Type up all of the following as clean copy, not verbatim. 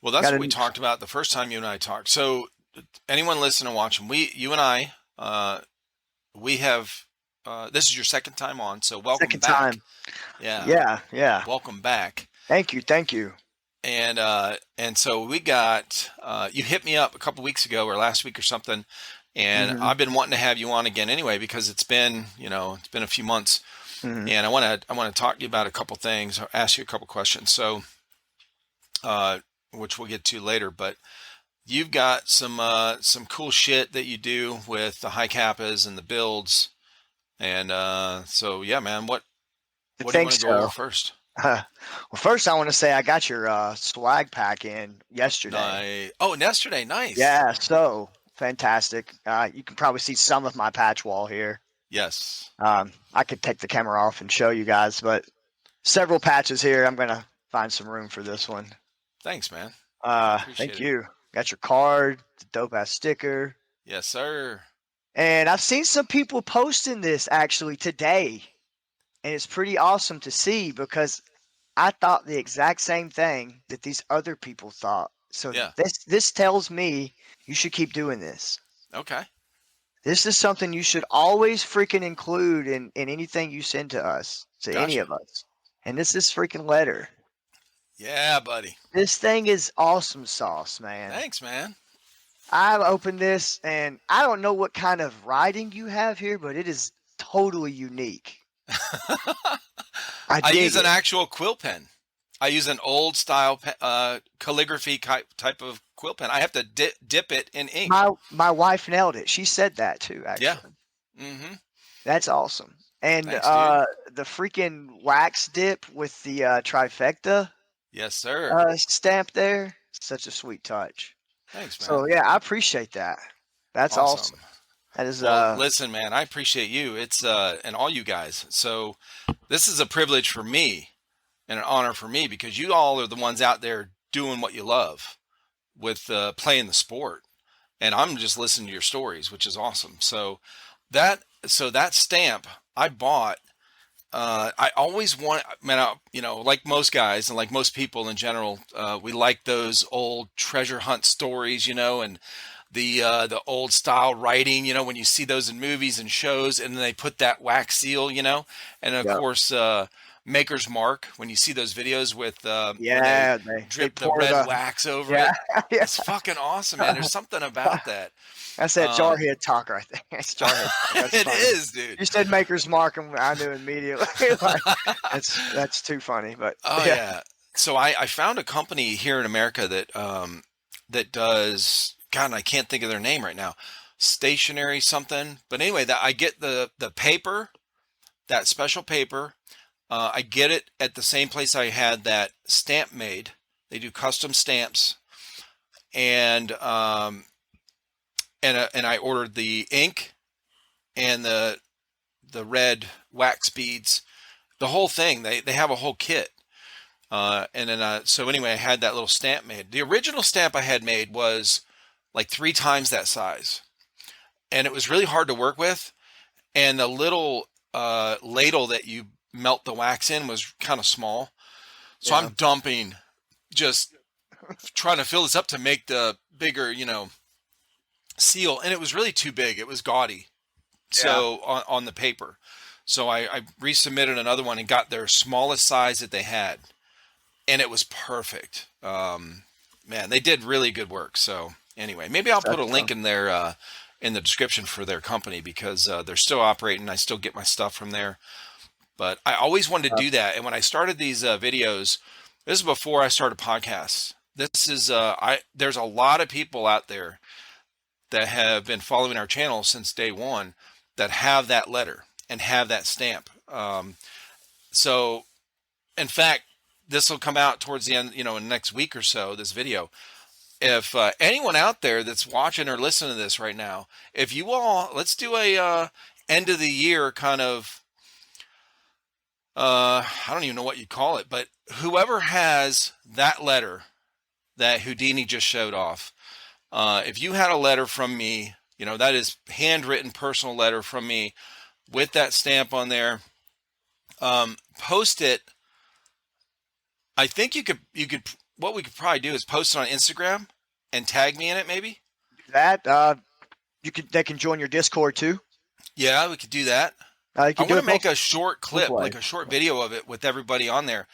Well, that's Got what a we new, talked about the first time you and I talked. So, anyone listening and watching, you and I, we have, this is your second time on, so welcome second back. time. Yeah, Yeah, yeah. welcome back. Thank you, thank you. And so we got, you hit me up a couple weeks ago or last week or something, and Hmm. I've been wanting to have you on again anyway because it's been a few months, Hmm. and I want to talk to you about a couple things, or ask you a couple questions. So, uh, which we'll get to later, but you've got some cool shit that you do with the high kappas and the builds, and so yeah, man. I What do you think want to go over so. first? Well, first I want to say I got your swag pack in yesterday. Oh, yesterday, nice. Yeah, so fantastic. You can probably see some of my patch wall here. Yes, I could take the camera off and show you guys, but several patches here. I'm gonna find some room for this one. thanks, man. I appreciate Thank it. you. Got your card, the dope ass sticker, Yes, sir. and I've seen some people posting this actually today, and it's pretty awesome to see because I thought the exact same thing that these other people thought. So Yeah. this tells me you should keep doing this. Okay. This is something you should always freaking include in anything you send to us, to any Gotcha. of us. And this is freaking letter. Yeah, buddy. This thing is awesome sauce, man. Thanks, man. I've opened this and I don't know what kind of writing you have here, but it is totally unique. I I use dig an it. actual quill pen. I use an old style calligraphy type of quill pen. I have to dip it in ink. My wife nailed it. She said that too, Yeah. actually. Mm-hmm. That's awesome. And Thanks, dude. the freaking wax dip with the trifecta Yes, sir. stamp there, such a sweet touch. Thanks, man. So yeah, I appreciate that. That's awesome. Awesome. That is Well, listen, man, I appreciate you. It's and all you guys. So this is a privilege for me and an honor for me because you all are the ones out there doing what you love with playing the sport, and I'm just listening to your stories, which is awesome. So that stamp I bought. I always want, man, like most guys and like most people in general, we like those old treasure hunt stories, and the old style writing, when you see those in movies and shows, and then they put that wax seal, and of yep. course, Maker's Mark when you see those videos with when they Yeah, they drip the pour red the wax over yeah it. yeah. It's fucking awesome, man. There's something about that. That's that Um, Jarhead talk right there. That's Jarhead talk. That's it funny. is, dude. You said Maker's Mark, and I knew immediately. Like that's too funny. But Oh yeah, yeah. So I found a company here in America that does, God, and I can't think of their name right now. Stationary something. But anyway, that I get the paper, that special paper. I get it at the same place I had that stamp made. They do custom stamps, and and I ordered the ink and the red wax beads, the whole thing. They have a whole kit. And then so anyway, I had that little stamp made. The original stamp I had made was like three times that size, and it was really hard to work with. And the little ladle that you melt the wax in was kind of small, so yeah, I'm dumping, just trying to fill this up to make the bigger, seal, and it was really too big. It was gaudy, yeah. so on the paper. So I resubmitted another one and got their smallest size that they had, and it was perfect. Man, they did really good work. So anyway, maybe I'll put a That's link in there in the description for their company because they're still operating. I still get my stuff from there. But I always wanted to do that. And when I started these videos, this is before I started podcasts. This is I. There's a lot of people out there that have been following our channel since day one that have that letter and have that stamp. So in fact, this will come out towards the end, in the next week or so, this video. If anyone out there that's watching or listening to this right now, if you all, let's do a end of the year kind of, I don't even know what you'd call it, but whoever has that letter that Houdini just showed off, if you had a letter from me, that is handwritten personal letter from me with that stamp on there, post it. I think you could what we could probably do is post it on Instagram and tag me in it, maybe. That they can join your Discord too. Yeah, we could do that. You I can do want it to make both a short clip, ways. like a short video of it with everybody on there.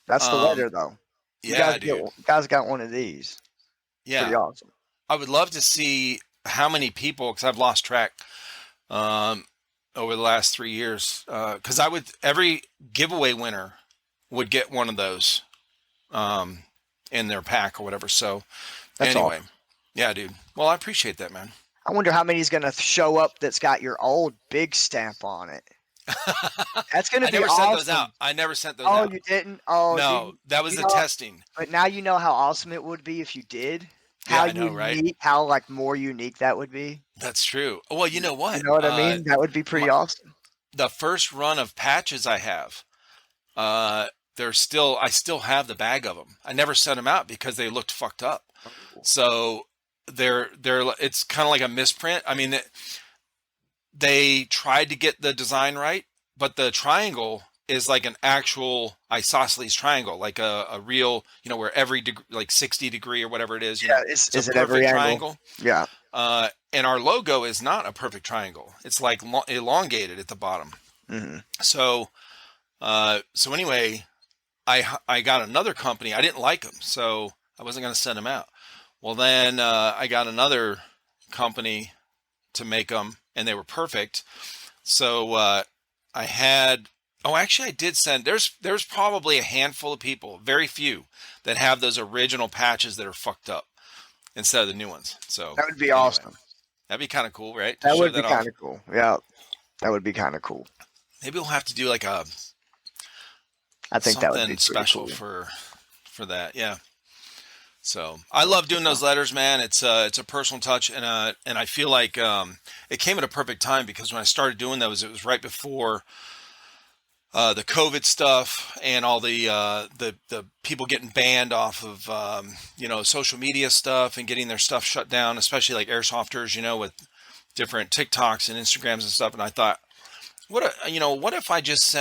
That's the letter though. You Yeah, dude. guys got one of these. Yeah, Pretty awesome. I would love to see how many people, because I've lost track over the last 3 years. Because every giveaway winner would get one of those in their pack or whatever. So That's anyway, awesome. yeah, dude. Well, I appreciate that, man. I wonder how many's gonna show up that's got your old big stamp on it. That's gonna I be never awesome. sent those out. I never sent those out. Oh, you didn't? Oh, No, that was the testing. But now you know how awesome it would be if you did. Yeah, How I know, right? unique, how like more unique that would be. That's true. Well, you know what? You know what I mean? That would be pretty awesome. The first run of patches I have, I still have the bag of them. I never sent them out because they looked fucked up. So it's kind of like a misprint. I mean, they tried to get the design right, but the triangle is like an actual isosceles triangle, like a real, where every like 60 degree or whatever it is. It's a it every triangle. Yeah. And our logo is not a perfect triangle. It's like elongated at the bottom. Mm-hmm. So anyway, I got another company. I didn't like them, so I wasn't going to send them out. Well, then I got another company to make them, and they were perfect. So actually, I did send. There's probably a handful of people, very few, that have those original patches that are fucked up instead of the new ones. So that would be awesome. That'd be kind of cool, right? That would be kind of cool. Yeah, that would be kind of cool. Maybe we'll have to do like I think that would be special cool. for that. Yeah. So I love doing those letters, man. It's a personal touch, and I feel like it came at a perfect time because when I started doing those, it was right before the COVID stuff and all the people getting banned off of social media stuff and getting their stuff shut down, especially like airsofters, with different TikToks and Instagrams and stuff. And I thought, what if I just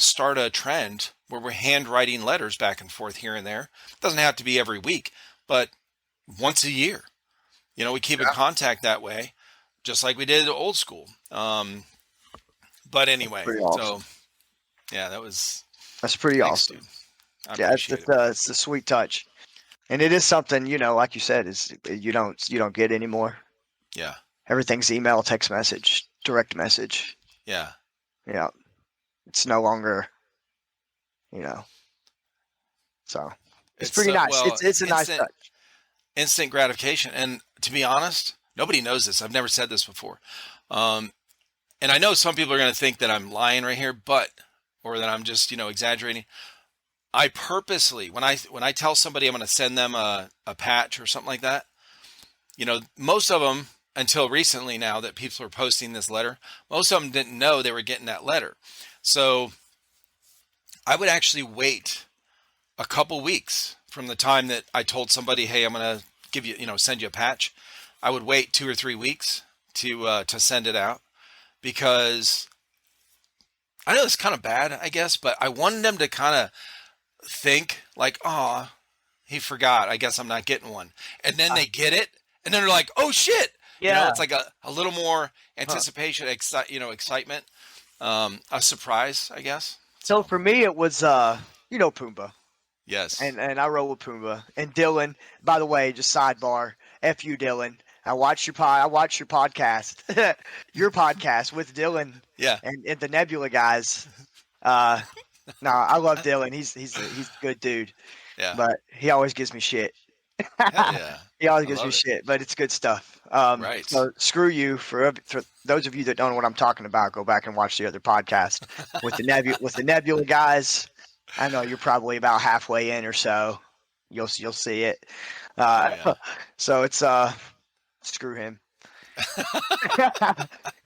start a trend where we're handwriting letters back and forth here and there? It doesn't have to be every week, but once a year. We keep in contact that way, just like we did old school. But anyway, awesome. So yeah, that's pretty awesome. Dude. It's a sweet touch, and it is something like you said, is you don't get anymore. Yeah, everything's email, text message, direct message. Yeah. Yeah, it's no longer, so it's pretty nice. Well, it's a nice touch. Instant gratification. And to be honest, nobody knows this. I've never said this before. And I know some people are going to think that I'm lying right here, or that I'm just, exaggerating. I purposely, when I tell somebody I'm going to send them a patch or something like that, most of them, until recently now that people are posting this letter, most of them didn't know they were getting that letter. So I would actually wait a couple weeks from the time that I told somebody, hey, I'm going to give you, send you a patch. I would wait 2 or 3 weeks to send it out, because I know it's kind of bad, I guess, but I wanted them to kind of think like, oh, he forgot. I guess I'm not getting one. And then they get it. And then they're like, oh shit. Yeah. It's like a little more anticipation, excitement, a surprise, I guess. So for me, it was, Pumbaa. Yes. And I roll with Pumbaa. And Dylan, by the way, just sidebar, F you, Dylan. I watched your podcast, your podcast with Dylan. Yeah. And the Nebula guys. No, I love Dylan. He's a good dude. Yeah. But he always gives me shit. Hell yeah. He always gives me shit, but it's good stuff. Right. So screw you. For those of you that don't know what I'm talking about, go back and watch the other podcast with the Nebula guys. I know you're probably about halfway in or so. You'll see it. So it's screw him.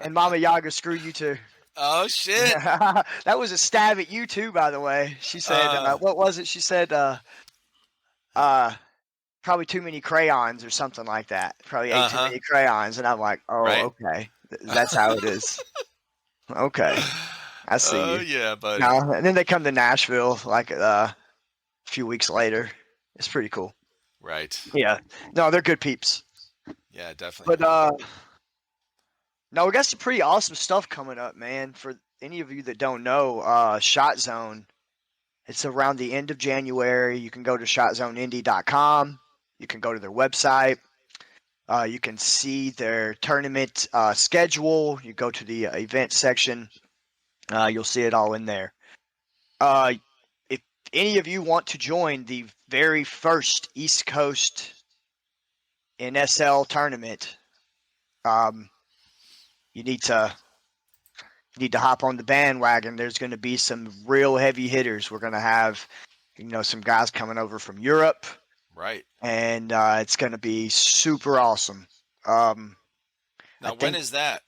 And Mama Yaga, screw you too. Oh shit. That was a stab at you too, by the way. She said, what was it? She said, probably too many crayons or something like that. Probably ate too many crayons. And I'm like, oh, right. Okay. That's how it is. Okay. I see you. Oh, yeah, buddy. And then they come to Nashville like a few weeks later. It's pretty cool. Right. Yeah. No, they're good peeps. Yeah, definitely. But no, we got some pretty awesome stuff coming up, man. For any of you that don't know, Shot Zone, it's around the end of January. You can go to shotzoneindy.com. You can go to their website. You can see their tournament schedule. You go to the event section. You'll see it all in there. Uh, if any of you want to join the very first East Coast NSL tournament, um, you need to hop on the bandwagon. There's going to be some real heavy hitters. We're going to have, some guys coming over from Europe, Right. and it's going to be super awesome. Um, I Now, when think is that?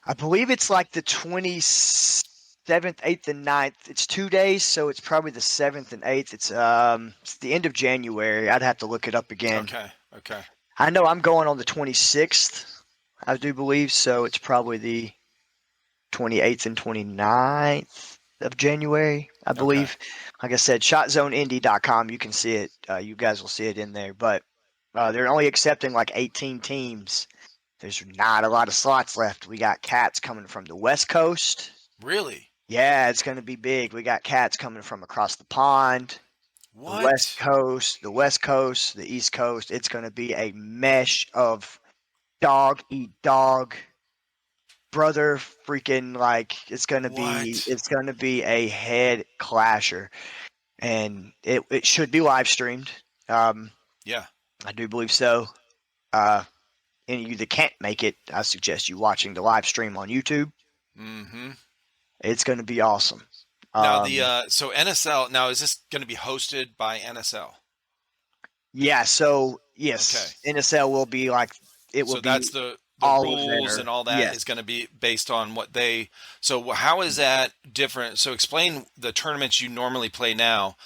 I believe it's like the 27th, 8th, and 9th. It's 2 days, so it's probably the 7th and 8th. It's the end of January. I'd have to look it up again. Okay. Okay. I know I'm going on the 26th, I do believe, so it's probably the 28th and 29th of January, I Okay. believe. Like I said, shotzoneindy.com, you can see it. You guys will see it in there, but they're only accepting like 18 teams. There's not a lot of slots left. We got cats coming from the West Coast. Really? Yeah, it's going to be big. We got cats coming from across the pond, the West What? Coast, the East Coast. It's going to be a mesh of dog eat dog, brother freaking, like What? it's going to be a head clasher, and it should be live streamed. Um, Yeah. I do believe so. Uh, any of you that can't make it, I suggest you watching the live stream on YouTube. Mm-hmm. It's going to be awesome. Now the Um, so NSL, now is this going to be hosted by NSL? yeah, so Okay. yes, NSL will be like, it will So be that's the all of rules and their, all that yes. is going to be based on what they. So how is that different? So explain the tournaments you normally play now,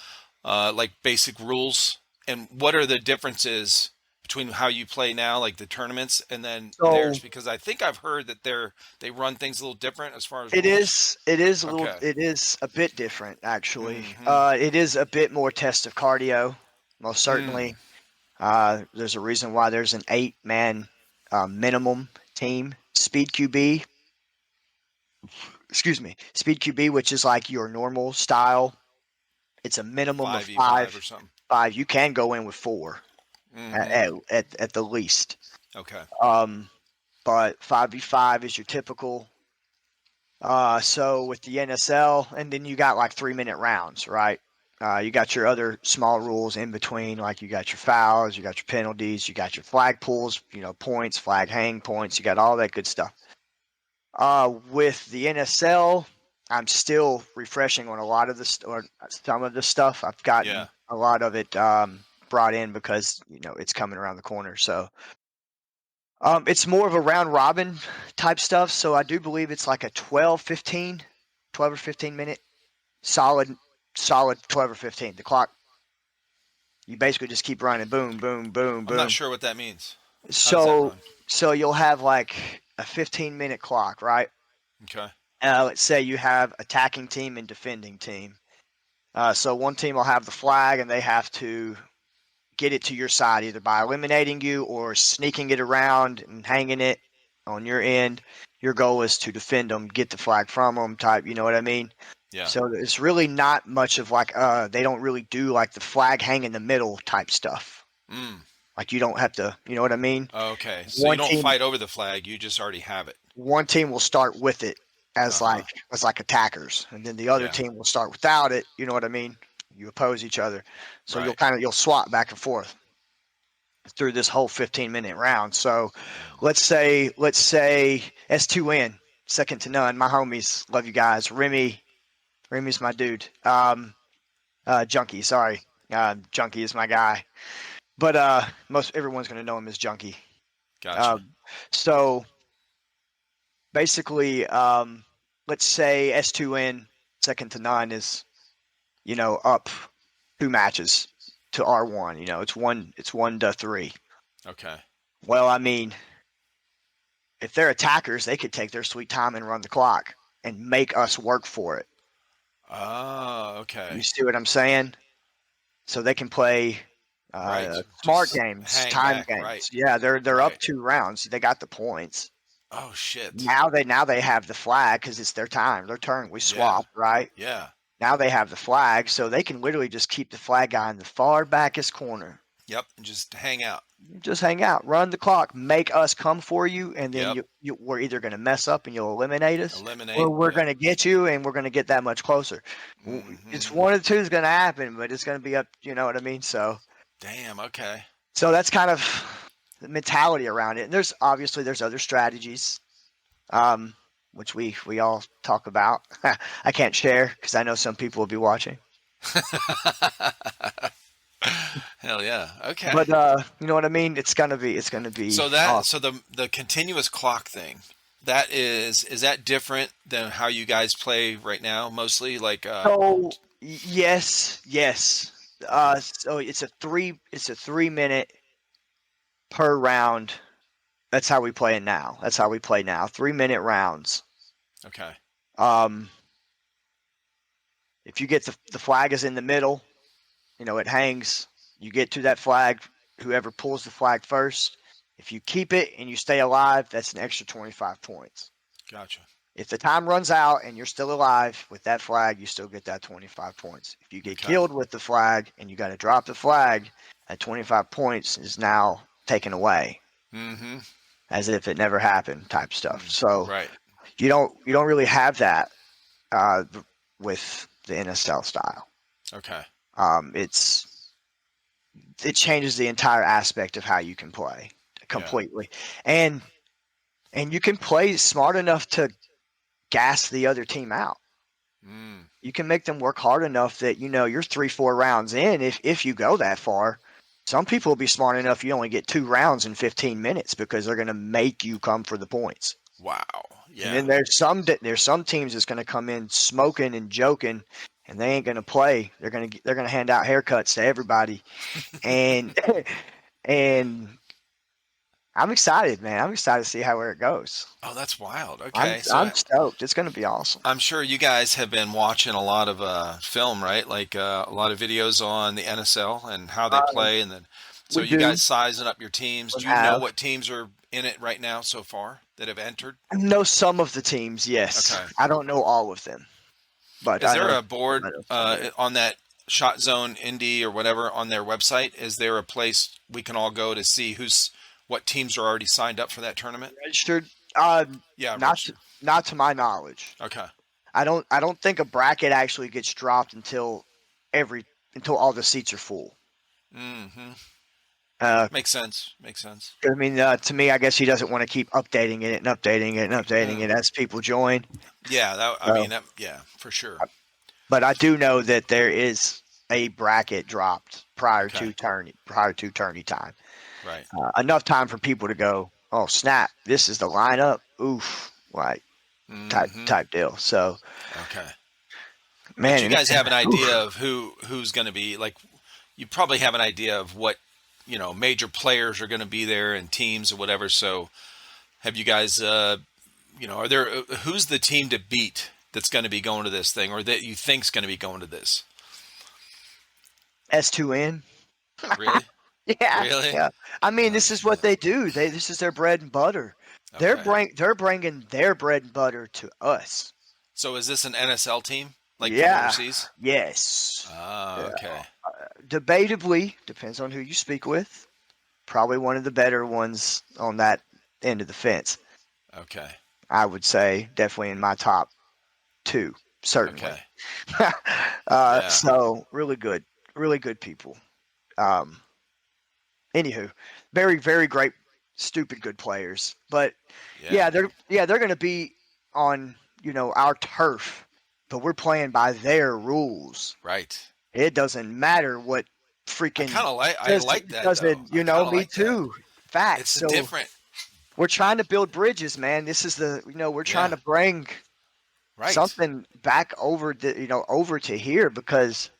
like basic rules, and what are the differences between how you play now, like the tournaments, and then So theirs? Because I think I've heard that they run things a little different as far as it rules. is Okay. it is a bit different actually. Mm-hmm. It is a bit more test of cardio, most Mm. certainly. There's a reason why there's an 8-man minimum team. Speed QB, which is like your normal style. It's a minimum of 5v5 or five. something. Five. You can go in with four Mm-hmm. at the least. Okay. Um, but 5v5 is your typical. So with the NSL, and then you got like 3-minute rounds, right? You got your other small rules in between, like you got your fouls, you got your penalties, you got your flag pulls, points, flag hang points, you got all that good stuff. With the NSL, I'm still refreshing on a lot of this, or some of the stuff. I've Yeah. gotten a lot of it brought in because it's coming around the corner. So it's more of a round robin type stuff. So I do believe it's like a 12 or 15 minute solid 12 or 15. The clock, you basically just keep running, boom, boom, boom, I'm not boom. sure what that means. How does that So run? you'll have like a 15-minute clock, right? Okay. Let's say you have attacking team and defending team. So one team will have the flag and they have to get it to your side either by eliminating you or sneaking it around and hanging it on your end. Your goal is to defend them, get the flag from them, type. You know what I mean? Yeah. So it's really not much of like they don't really do like the flag hang in the middle type stuff. Mm. Like you don't have to. You know what I mean? Okay. So you One don't team fight over the flag, you just already have it. one team will start with it as Uh-huh. like attackers, and then the other Yeah. team will start without it. You know what I mean? You oppose each other, so Right. you'll swap back and forth through this whole 15-minute round. So let's say S2N, second to none. My homies, love you guys. Remy's my dude. Junkie, sorry. Junkie is my guy. But most everyone's gonna know him as Junkie. Gotcha. Um, so basically, let's say S2N second to none is up 2 matches to R1. It's 1-3. Okay. Well, I mean, if they're attackers, they could take their sweet time and run the clock and make us work for it. Oh, You okay. see what I'm saying? so they can play Right. smart Just games, hang time back. Right. games. Yeah, they're up Right. 2 rounds. They got the points. Oh shit. Now they have the flag because it's their time, their turn. We Yeah. swap, right? Yeah. Now they have the flag, so they can literally just keep the flag guy in the far backest corner. Yep. And just hang out. Just hang out, run the clock, make us come for you, and then Yep. we're either going to mess up and you'll eliminate us, or Eliminate. we're Yep. going to get you and we're going to get that much closer. It's Hmm. one of the two is going to happen, but it's going to be up. You know what I mean? Damn. Okay. So that's kind of the mentality around it. And there's other strategies, which we all talk about. I can't share because I know some people will be watching. Hell yeah. Okay. But you know what I mean? It's gonna be awesome. So the continuous clock thing, is that different than how you guys play right now? Mostly like So yes. okay. So it's a 3 minute per round. That's how we play it now. That's how we play now. 3 minute rounds. Okay. Um, if you get the flag is in the middle, it hangs. You get to that flag. Whoever pulls the flag first. If you keep it and you stay alive, that's an extra 25 points. Gotcha. If the time runs out and you're still alive with that flag, you still get that 25 points. If you get Okay. killed with the flag and you got to drop the flag, that 25 points is now taken away Mm-hmm. as if it never happened type stuff. So Right. you don't really have that uh, with the NSL style. Okay. It's it changes the entire aspect of how you can play Yeah. completely, and you can play smart enough to gas the other team out. Mm. You can make them work hard enough that you're 3-4 rounds in. If you go that far, some people will be smart enough you only get 2 rounds in 15 minutes because they're going to make you come for the points. Wow. And Yeah. then there's some teams that's going to come in smoking and joking, and they ain't going to play. They're going to hand out haircuts to everybody, and and I'm excited, man. I'm excited to see where it goes. Oh, that's wild. I'm Okay. So I'm stoked. It's going to be awesome. I'm sure you guys have been watching a lot of film, right? Like a lot of videos on the NSL and how they Um, play, and then so we you do. guys sizing up your teams. We Do you know have. what teams are in it right now so far that have entered? I know some of the teams, yes. Okay. I don't know all of them, but Is I there know a board some of them. on that Shot Zone Indie or whatever on their website? Is there a place we can all go to see what teams are already signed up for that tournament? Registered? Yeah, Not to, registered. not to my knowledge. Okay. I don't think a bracket actually gets dropped until all the seats are full. Mm-hmm. Uh, Makes sense. Makes sense. I mean, to me, I guess he doesn't want to keep updating it and updating it and updating Mm. it as people join. Yeah, I So, mean, yeah, for sure. but I do know that there is a bracket dropped Okay. prior to tourney time. Right. Enough time for people to go, oh snap, this is the lineup. Oof, like Mm-hmm. type deal. So Okay. But man, you and guys have an idea oof, of who's going to be like. You probably have an idea of what major players are going to be there and teams or whatever. So have you guys? Are there who's the team to beat that's going to be going to this thing, or that you think's going to be going to this? S2N. Really? Yeah, Really? yeah. I mean, Oh this is what shit. they do. This is their bread and butter. Okay. They're bringing their bread and butter to us. So is this an NSL team like from Yeah. overseas? Yes. Ah, Yeah. okay. Debatably, depends on who you speak with. Probably one of the better ones on that end of the fence. Okay. I would say definitely in my top two, certainly. Okay. Yeah. So really good people. Um, Anywho, very very great, stupid good players. But Yeah. they're going to be on our turf, but we're playing by their rules. Right. It doesn't matter what I freaking kind of like. I says. like It that though. doesn't. I kind of Me like that. too. Facts. It's So different. we're trying to build bridges, man. This is we're trying Yeah. to bring Right. something back over to here because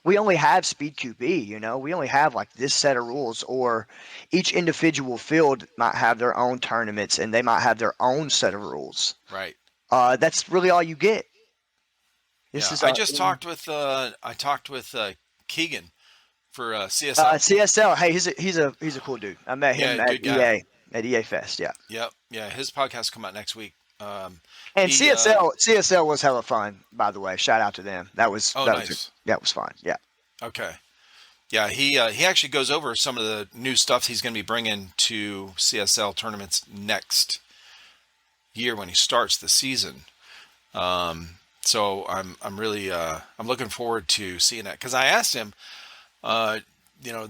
we only have speed QB, we only have like this set of rules, or each individual field might have their own tournaments and they might have their own set of rules. Right. That's really all you get. This Yeah. is I talked with Keegan for CSL. CSL. Hey, he's a cool dude. I met Yeah, him good guy. At EA Fest. Yeah. Yep. Yeah, his podcast come out next week. And He CSL was hella fun, by the way. Shout out to them. Oh, nice. That was fun. Yeah. Okay. Yeah, he actually goes over some of the new stuff he's going to be bringing to CSL tournaments next year when he starts the season. So I'm really I'm looking forward to seeing that, because I asked him, you know,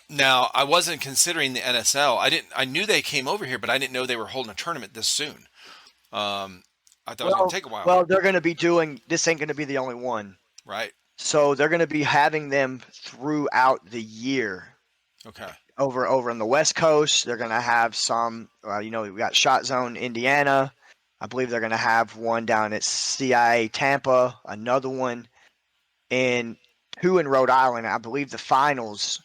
now I wasn't considering the NSL. I knew they came over here, but I didn't know they were holding a tournament this soon. I thought it was going to take a while. Well, they're going to be doing this. Ain't going to be the only one, Right. so they're going to be having them throughout the year. Okay. Over on the West Coast, they're going to have some. We got Shot Zone, Indiana. I believe they're going to have one down at CIA Tampa, another one in Rhode Island. I believe the finals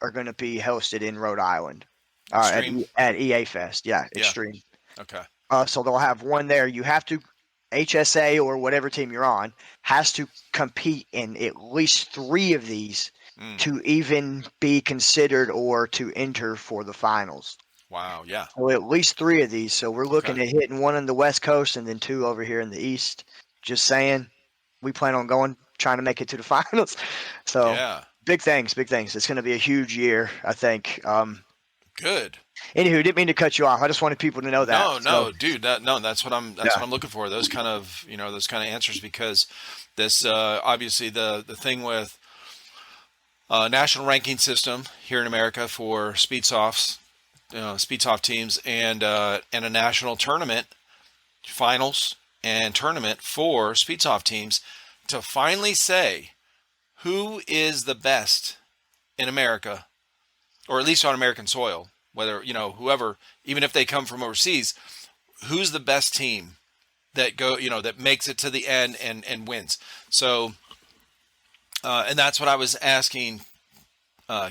are going to be hosted in Rhode Island at EA Fest. Yeah, Extreme. Okay. So they'll have one there. You have to, HSA or whatever team you're on, has to compete in at least 3 of these to even be considered or to enter for the finals. Wow. Yeah. So at least 3 of these. So we're looking at hitting one on the West Coast and then 2 over here in the East. Just saying, we plan on trying to make it to the finals. So yeah. Big things. It's going to be a huge year, I think. Good. Anywho, didn't mean to cut you off. I just wanted people to know that. No, dude. That's what I'm looking for. Those kind of answers, because this obviously the thing with national ranking system here in America for speedsoft teams, and a national tournament finals and tournament for speedsoft teams, to finally say who is the best in America, or at least on American soil, whether, whoever, even if they come from overseas, who's the best team that makes it to the end and wins. So, and that's what I was asking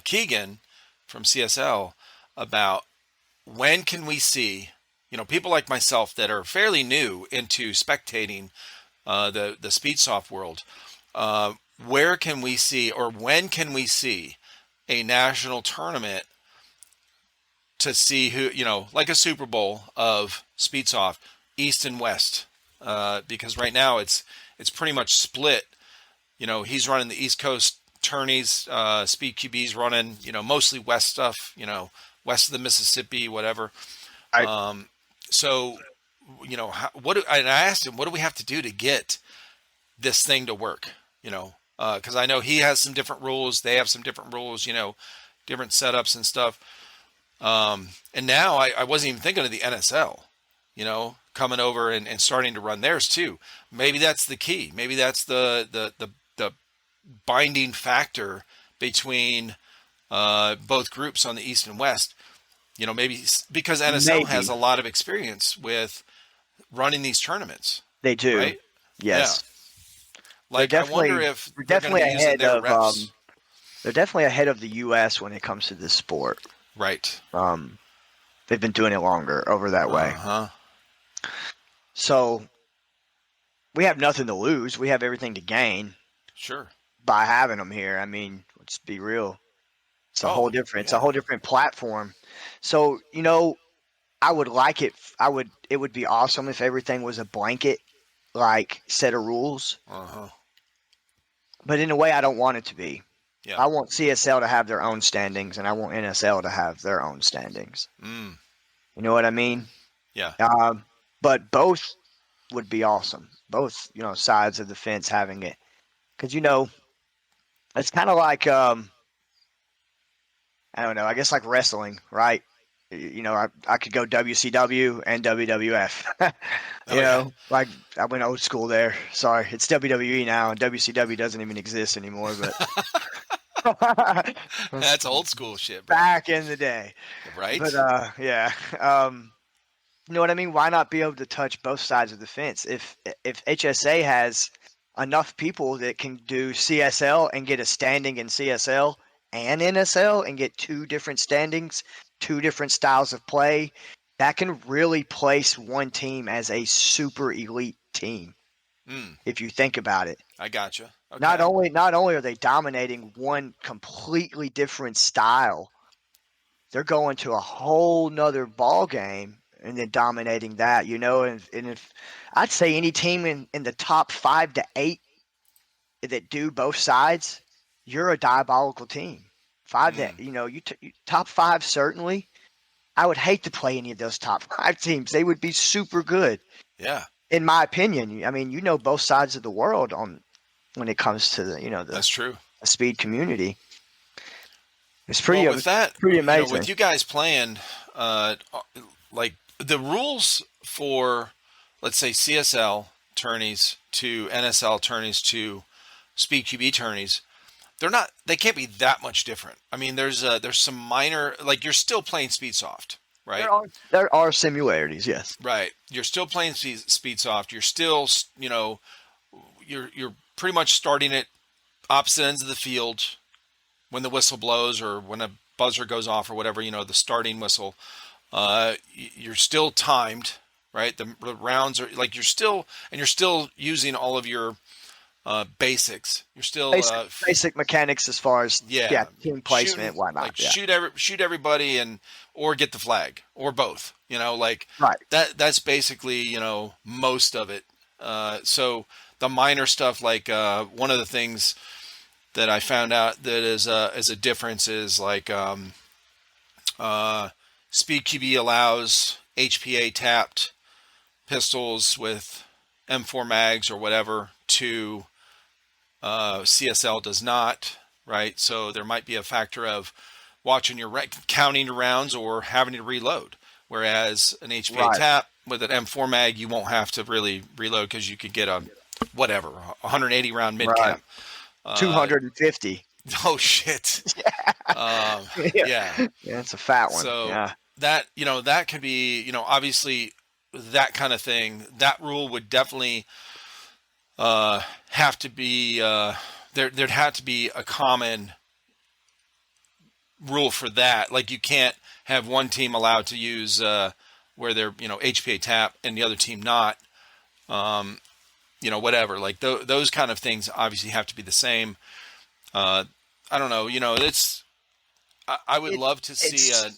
Keegan from CSL about. When can we see, people like myself that are fairly new into spectating the speedsoft world, where can we see, or when can we see a national tournament to see who, like a Super Bowl of speedsoft, East and West? Because right now it's pretty much split. He's running the East Coast tourneys, Speed QB's running, mostly West stuff, west of the Mississippi, whatever. So, and I asked him, what do we have to do to get this thing to work? Because I know he has some different rules. They have some different rules, different setups and stuff. And now I wasn't even thinking of the NSL, coming over and starting to run theirs too. Maybe that's the key. Maybe that's the binding factor between both groups on the East and West. Maybe because NSL has a lot of experience with running these tournaments. They do. Right? Yes. Yeah. Like, I wonder if they're going to be using their reps. They're definitely ahead of the U.S. when it comes to this sport. Right. They've been doing it longer over that way. So we have nothing to lose. We have everything to gain. Sure. By having them here. I mean, let's be real. It's a whole different. It's a whole different platform. So I would like it. It would be awesome if everything was a blanket set of rules. But in a way, I don't want it to be. Yeah. I want CSL to have their own standings, and I want NSL to have their own standings. You know what I mean? Yeah. But both would be awesome. Both, sides of the fence having it. Because, it's kind of like, I don't know, I guess like wrestling, right? I could go WCW and WWF. Like I went old school there. Sorry, it's WWE now, and WCW doesn't even exist anymore. But that's old school shit, bro. Back in the day, right? But yeah, you know what I mean? Why not be able to touch both sides of the fence? If HSA has enough people that can do CSL and get a standing in CSL and NSL and get 2 different standings, 2 different styles of play, that can really place one team as a super elite team. If you think about it. I gotcha. Not Okay. only are they dominating one completely different style, they're going to a whole nother ball game and then dominating that, and if I'd say any team in the top 5 to 8 that do both sides, you're a diabolical team. Five that Mm, you top five certainly. I would hate to play any of those top 5 teams. They would be super good, yeah, in my opinion. I mean, both sides of the world on when it comes to that's true. the speed community. It's Well, with that, pretty with amazing. you guys playing, like the rules for, let's say, CSL tourneys to NSL tourneys to Speed QB tourneys, they can't be that much different. I mean, there's some minor, like you're still playing Speed Soft, right? There are similarities, yes. Right. You're still playing Speed Soft. You're still, you're pretty much starting at opposite ends of the field when the whistle blows or when a buzzer goes off or whatever, the starting whistle. You're still timed, right? The rounds are like you're still using all of your basics. You're still Basic mechanics as far as yeah, team placement, shooting, whatnot. like Yeah, shoot everybody and or get the flag or both. Like right. that's basically most of it. So the minor stuff, like one of the things that I found out that is a difference is like Speed QB allows HPA tapped pistols with M4 mags or whatever to CSL does not, right? So there might be a factor of watching counting your rounds or having to reload. Whereas an HPA Right. tap with an M4 mag, you won't have to really reload because you could get a 180 round mid Right. cap. Uh, 250. oh shit. Yeah. Yeah. Yeah, it's a fat one. So Yeah. that could be, obviously that kind of thing. That rule would definitely have to be there'd have to be a common rule for that. Like you can't have one team allowed to use where they're HPA tap and the other team not. Whatever. Like those kind of things obviously have to be the same. I don't know. It's I would It love to see it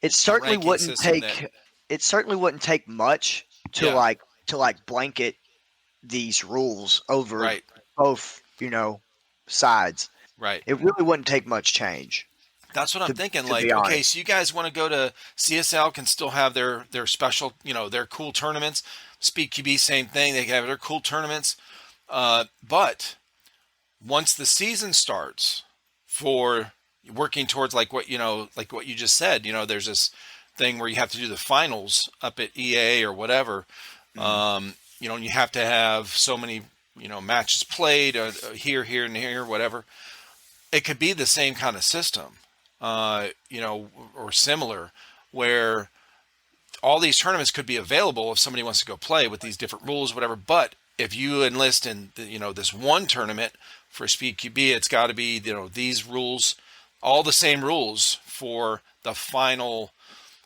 a certainly ranking wouldn't system that take it certainly wouldn't take much to yeah, blanket these rules over right, both, sides. right. It really wouldn't take much change That's what I'm thinking. to be Like, okay, honest. so you guys want to go to CSL can still have their special, their cool tournaments. Speed QB, same thing. They have their cool tournaments. But once the season starts for working towards like what like what you just said, there's this thing where you have to do the finals up at EA or whatever. Mhm. And you have to have so many matches played here, and here, whatever. It could be the same kind of system, or similar, where all these tournaments could be available if somebody wants to go play with these different rules, whatever. But if you enlist in, this one tournament for Speed QB, it's got to be, these rules, all the same rules for the final,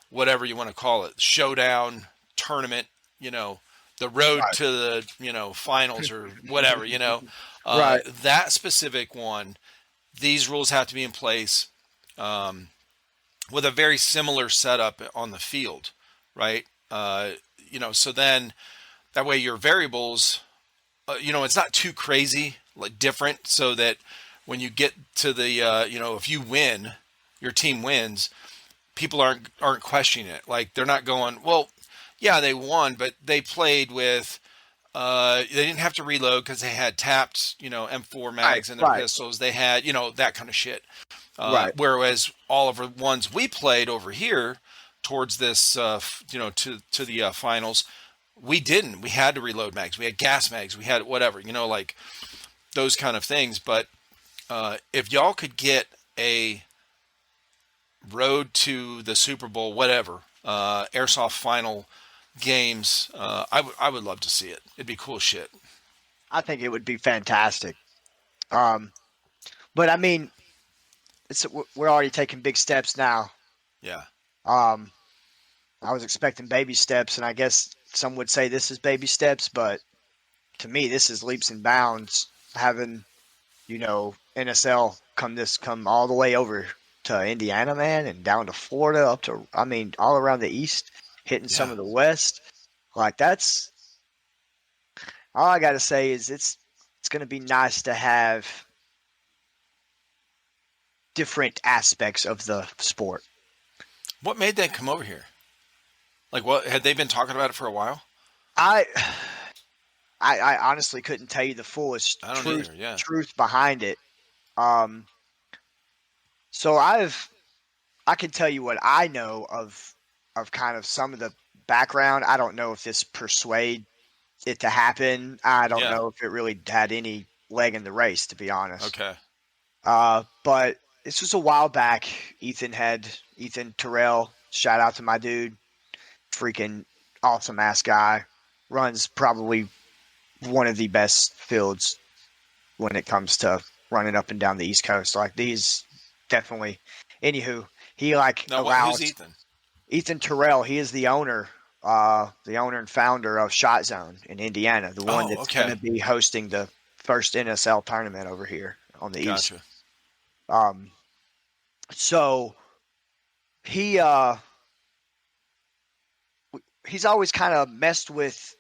whatever you want to call it, showdown tournament, the road Right. to the, finals or whatever, Right. that specific one, these rules have to be in place with a very similar setup on the field, right? So then that way your variables, it's not too crazy, like different, so that when you get to the, if you win, your team wins, people aren't questioning it. Like they're not going, well, yeah, they won, but they played with. They didn't have to reload because they had tapped, M4 Right. mags in their Right. pistols. They had, that kind of shit. Right. Whereas all of the ones we played over here towards this, to the finals, we didn't. We had to reload mags. We had gas mags. We had whatever, like those kind of things. But if y'all could get a road to the Super Bowl, whatever, airsoft final games, I would love to see it. It'd be cool shit. I think it would be fantastic. Um, but I mean, we're already taking big steps now. Yeah. Um, I was expecting baby steps, and I guess some would say this is baby steps, but to me, this is leaps and bounds. Having NSL come all the way over to Indiana, man, and down to Florida, up to all around the East, hitting some Yeah. of the West. Like that's all I got to say is it's going to be nice to have different aspects of the sport. What made them come over here? Like, what had they been talking about it for a while? I I honestly couldn't tell you the fullest I don't truth either. Yeah. truth behind it. Um, so I can tell you what I know of kind of some of the background. I don't know if this persuade it to happen. I don't Yeah. know if it really had any leg in the race, to be honest. Okay. But this was a while back. Ethan Terrell. Shout out to my dude, freaking awesome ass guy. Runs probably one of the best fields when it comes to running up and down the East Coast. Like these, definitely. Anywho, he Now, who's allows Ethan? Ethan Terrell. He is the owner and founder of Shot Zone in Indiana, the one Oh, that's going okay. to be hosting the first NSL tournament over here on the East. Gotcha. Um, so he he's always kind of messed with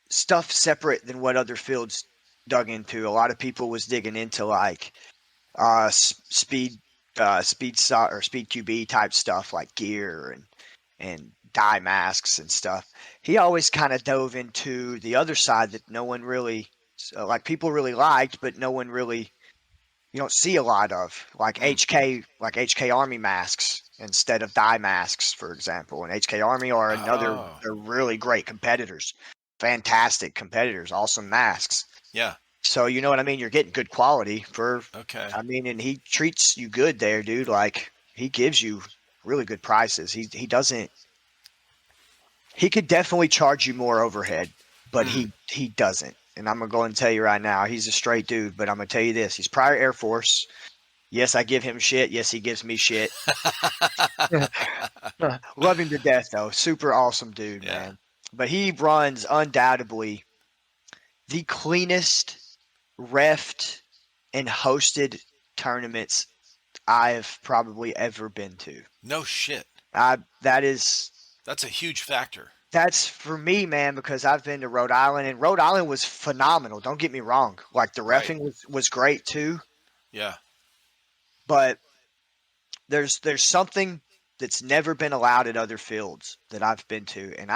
stuff separate than what other fields dug into. A lot of people was digging into like speed or speed QB type stuff like gear and dye masks and stuff. He always kind of dove into the other side that no one really like people really liked, but no one really you don't see a lot of Mm. like HK Army masks instead of dye masks, for example. And HK Army are another Oh, they're really great competitors, fantastic competitors, awesome masks. yeah. So you know what I mean? You're getting good quality for Okay. and he treats you good there, dude. Like he gives you really good prices. He doesn't he could definitely charge you more overhead, but Mm. he doesn't. And I'm gonna go and tell you right now, he's a straight dude, but I'm gonna tell you this. He's prior Air Force. Yes, I give him shit. Yes, he gives me shit. Love him to death though. Super awesome dude, Yeah. man. But he runs undoubtedly the cleanest refed and hosted tournaments I've probably ever been to. No shit. That is That's a huge factor. that's for me, man, because I've been to Rhode Island and Rhode Island was phenomenal. Don't get me wrong. Like the Right. refing was great too, Yeah. but there's something that's never been allowed at other fields that I've been to. And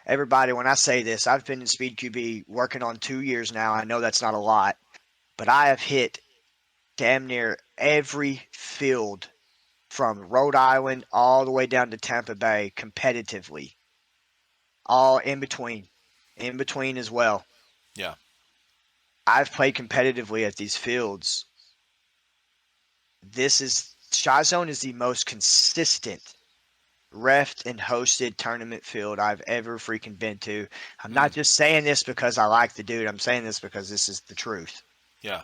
everybody when I say this, I've been in Speed QB working on 2 years now. I know that's not a lot, but I have hit damn near every field from Rhode Island all the way down to Tampa Bay competitively. All in between as well. Yeah. I've played competitively at these fields. Shot Zone is the most consistent refed and hosted tournament field I've ever freaking been to. I'm not Mm. just saying this because I like the dude. I'm saying this because this is the truth. Yeah.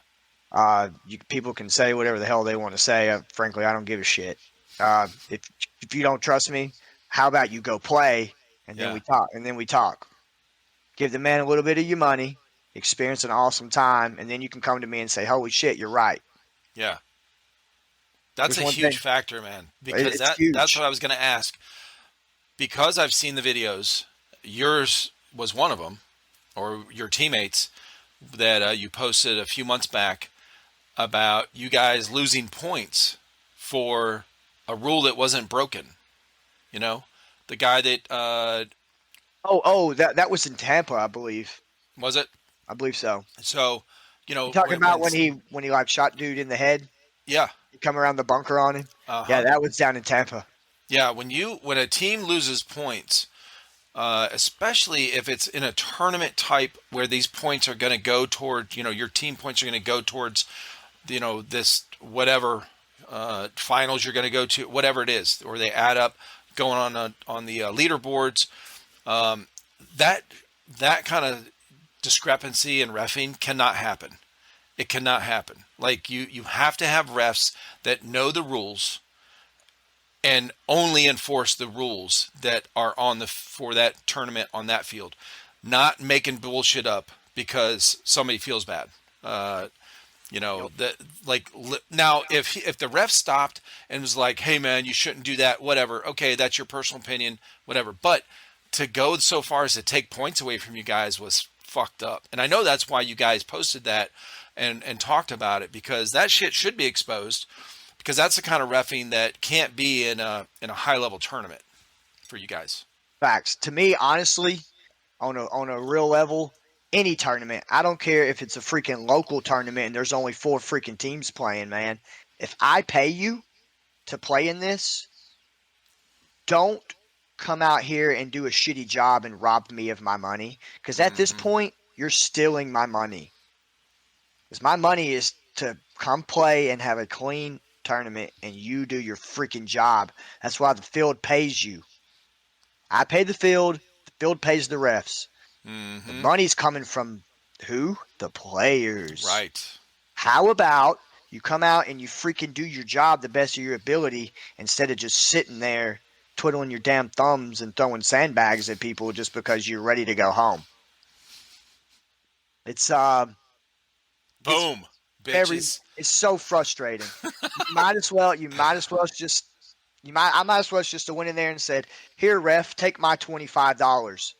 People can say whatever the hell they want to say. Frankly, I don't give a shit. If you don't trust me, how about you go play and then Yeah. we talk. And then we talk. Give the man a little bit of your money, experience an awesome time, and then you can come to me and say, "Holy shit, you're right." Yeah. That's There's a one huge thing. factor, man. Because It's that's huge. what I was going to ask. Because I've seen the videos, yours was one of them, or your teammates that you posted a few months back about you guys losing points for a rule that wasn't broken. You know, the guy that That was in Tampa, I believe. was it. I believe so. So, You talking about when he like shot dude in the head? yeah, You come around the bunker on him? uh Yeah, huh, that was down in Tampa. yeah. When a team loses points, especially if it's in a tournament type where these points are going to go toward, your team points are going to go towards, this whatever finals you're going to go to, whatever it is, or they add up going on the leaderboards. That that kind of discrepancy in reffing cannot happen. It cannot happen. Like you have to have refs that know the rules and only enforce the rules that are on the for that tournament on that field, not making bullshit up because somebody feels bad. You know Yep. that now if the ref stopped and was like, "Hey man, you shouldn't do that," whatever. Okay, that's your personal opinion, whatever. But to go so far as to take points away from you guys was fucked up. And I know that's why you guys posted that and talked about it, because that shit should be exposed, because that's the kind of reffing that can't be in a high level tournament for you guys. Facts. To me, honestly, on a real level, any tournament, I don't care if it's a freaking local tournament and there's only 4 freaking teams playing, man. If I pay you to play in this, don't come out here and do a shitty job and rob me of my money. Because at this Hmm. point, you're stealing my money. Because my money is to come play and have a clean tournament, and you do your freaking job. That's why the field pays you. I pay the field pays the refs. The Hmm. money's coming from who? The players. Right. How about you come out and you freaking do your job the best of your ability instead of just sitting there twiddling your damn thumbs and throwing sandbags at people just because you're ready to go home. It's it's Boom, very bitches. it's so frustrating. You might as well just I might as well just to went in there and said, "Here, ref, take my $25.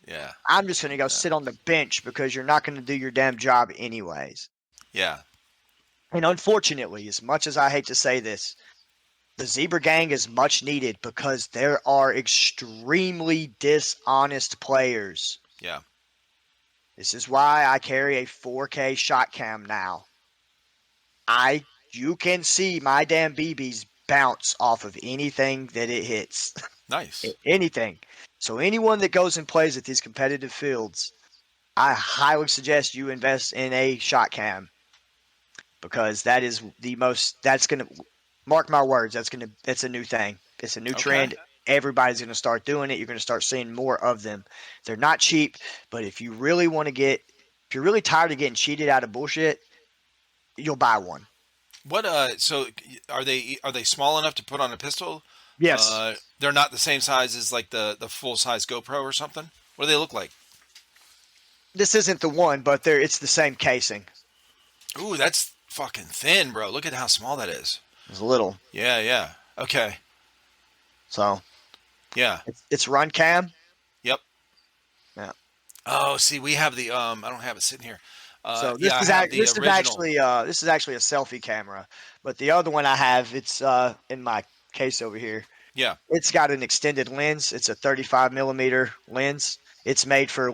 Yeah. I'm just gonna go Yeah. sit on the bench because you're not gonna do your damn job anyways." Yeah. And unfortunately, as much as I hate to say this, the Zebra Gang is much needed because there are extremely dishonest players. Yeah. This is why I carry a 4K shot cam now. You can see my damn BBs bounce off of anything that it hits. Nice. Anything. So anyone that goes and plays at these competitive fields, I highly suggest you invest in a shot cam because that is that's going to mark my words, that's a new thing. It's a new Okay. trend. Everybody's going to start doing it. You're going to start seeing more of them. They're not cheap, but if you're really tired of getting cheated out of bullshit, you'll buy one. What so are they small enough to put on a pistol? Yes. They're not the same size as like the full size GoPro or something? What do they look like? This isn't the one, but it's the same casing. Ooh, that's fucking thin, bro. Look at how small that is. It's little. Yeah, yeah. Okay. So Yeah. it's run cam. Yep. Yeah. Oh, see, we have the I don't have it sitting here. So Yeah, I have the original. this is actually a selfie camera, but the other one I have, it's in my case over here. Yeah. It's got an extended lens. It's a 35 millimeter lens. It's made for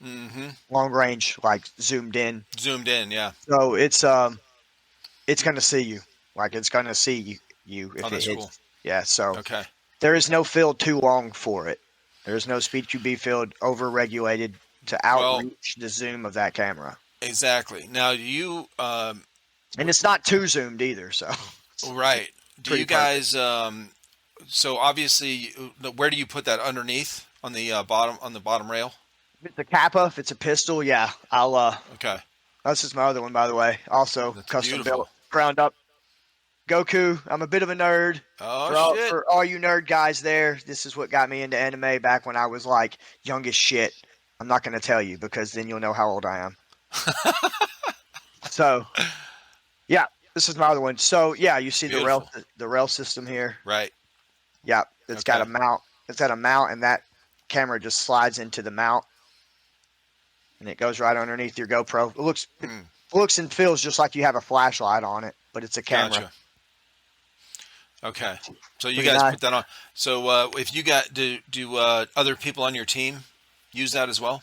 Mm-hmm. long range, like zoomed in. Zoomed in, yeah. So it's gonna see you, like it's gonna see you Oh, if it that's cool. hits. Yeah. So Okay. there is no field too long for it. There is no speed QB field over regulated to Well, outreach the zoom of that camera. exactly. Now, do you And it's not too zoomed either, so right. Do pretty you perfect. guys so obviously where do you put that underneath on the bottom rail? If it's a Kappa, if it's a pistol, yeah, I'll Okay. this is my other one, by the way. Also That's custom built, beautiful. ground up. Goku, I'm a bit of a nerd. Oh shit. For all you nerd guys there, this is what got me into anime back when I was like young as shit. I'm not gonna tell you because then you'll know how old I am. So yeah, this is my other one. So yeah, you see Beautiful. the rail system here. Right. Yeah, it's got Okay. a mount. It's got a mount, and that camera just slides into the mount, and it goes right underneath your GoPro. It Hmm. looks and feels just like you have a flashlight on it, but it's a camera. Gotcha. Okay. So you Pretty guys nice. put that on. So if you got do other people on your team use that as well?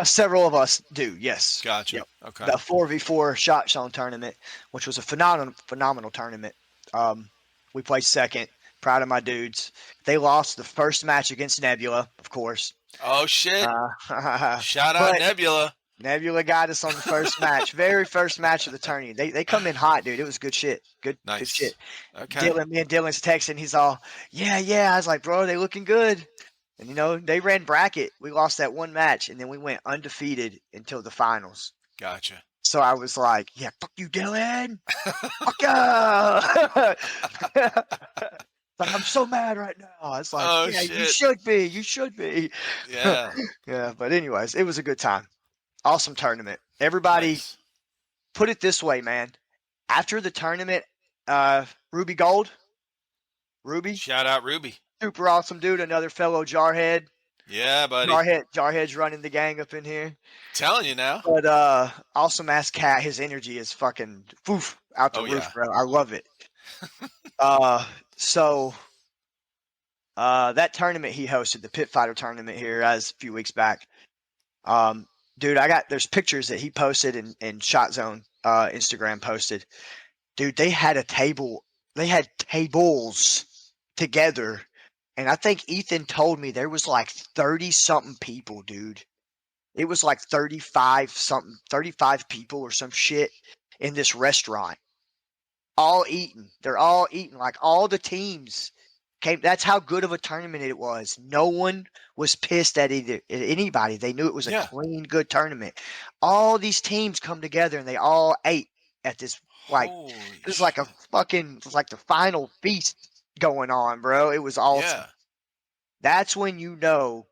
Several of us do, yes. Gotcha. Yep. Okay. The 4v4 shot zone tournament, which was a phenomenal tournament. We placed second. Proud of my dudes. They lost the first match against Nebula, of course. Oh shit. Shout out But Nebula. Nebula got us on the first match, very first match of the tourney. They come in hot, dude. It was good shit. Good shit. Nice. Okay. Me and Dylan's texting. He's all, yeah. I was like, bro, they looking good. And they ran bracket. We lost that one match, and then we went undefeated until the finals. Gotcha. So I was like, yeah, fuck you, Dylan. Fuck yeah. Like, I'm so mad right now. It's like, Oh yeah, you shit. should be. You should be. Yeah. Yeah, but anyways, it was a good time. Awesome tournament. Everybody Nice. put it this way, man. After the tournament, Ruby Gold, Ruby, Shout out Ruby. super awesome dude, another fellow Jarhead. Yeah, buddy. Jarhead's running the gang up in here. Telling you now. But awesome ass cat, his energy is fucking poof out the Oh, roof, yeah. bro. I love it. So that tournament he hosted, the Pit Fighter tournament here as a few weeks back. Dude, there's pictures that he posted and Shot Zone Instagram posted. Dude, they had tables together. And I think Ethan told me there was like 30 something people, dude. It was like 35 people or some shit in this restaurant. All eating. They're all eating. Like all the teams came. That's how good of a tournament it was. No one was pissed at anybody. They knew it was a clean, good tournament. All these teams come together and they all ate at this. Like it was like the final feast going on, bro. It was awesome. Yeah. That's when you know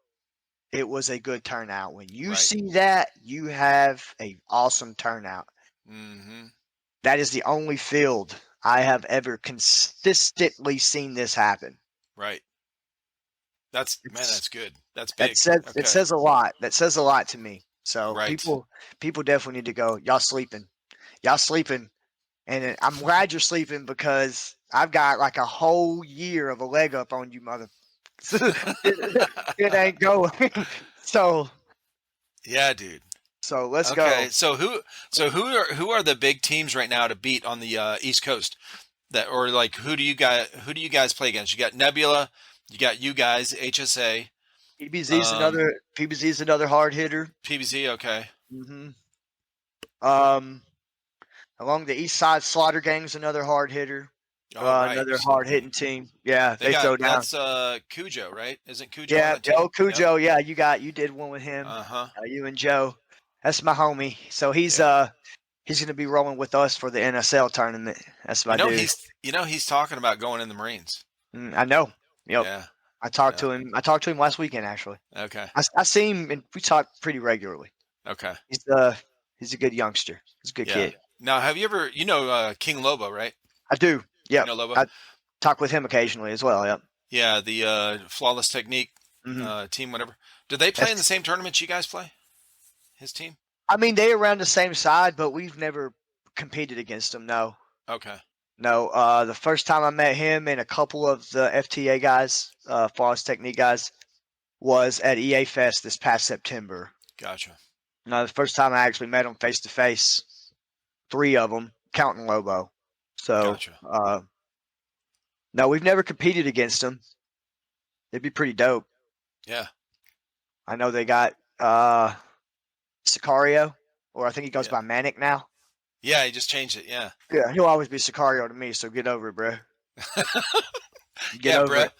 it was a good turnout. When you see that, you have a awesome turnout. Mm-hmm. That is the only field I have ever consistently seen this happen. Right. That's good. That's big. It says a lot. That says a lot to me. So Right. people definitely need to go. Y'all sleeping, and I'm glad you're sleeping because I've got like a whole year of a leg up on you, mother. It ain't going. So yeah, dude. So let's go. So who are the big teams right now to beat on the East Coast? Who do you guys play against? You got Nebula, you got you guys, HSA. PBZ's another hard hitter. PBZ, okay. Mm-hmm. Along the east side, Slaughter Gang's another hard hitter. Another hard hitting team. Yeah, they throw down. That's Cujo, right? Isn't Cujo? Yeah, Joe Cujo. Yep. Yeah, you did one with him. You and Joe. That's my homie. So he's gonna be rolling with us for the NSL tournament. That's my dude. He's talking about going in the Marines. I know. Yep. Yeah. I talked to him. I talked to him last weekend actually. Okay. I see him and we talk pretty regularly. Okay. He's a good youngster. He's a good kid. Now, have you ever King Lobo, right? I do. Yeah. You know Lobo? I talk with him occasionally as well. Yep. Yeah, the Flawless Technique team, whatever. Do they play in the same tournaments you guys play? His team? I mean, they're around the same side, but we've never competed against them. No. Okay. No. The first time I met him and a couple of the FTA guys, Flawless Technique guys, was at EA Fest this past September. Gotcha. No, the first time I actually met them face to face, 3 of them, counting Lobo. So, gotcha. No, we've never competed against them. It'd be pretty dope. Yeah. I know they got Sicario, or I think he goes by Manic now. Yeah, he just changed it. Yeah. Yeah, he'll always be Sicario to me. So get over it, bro. Get over it.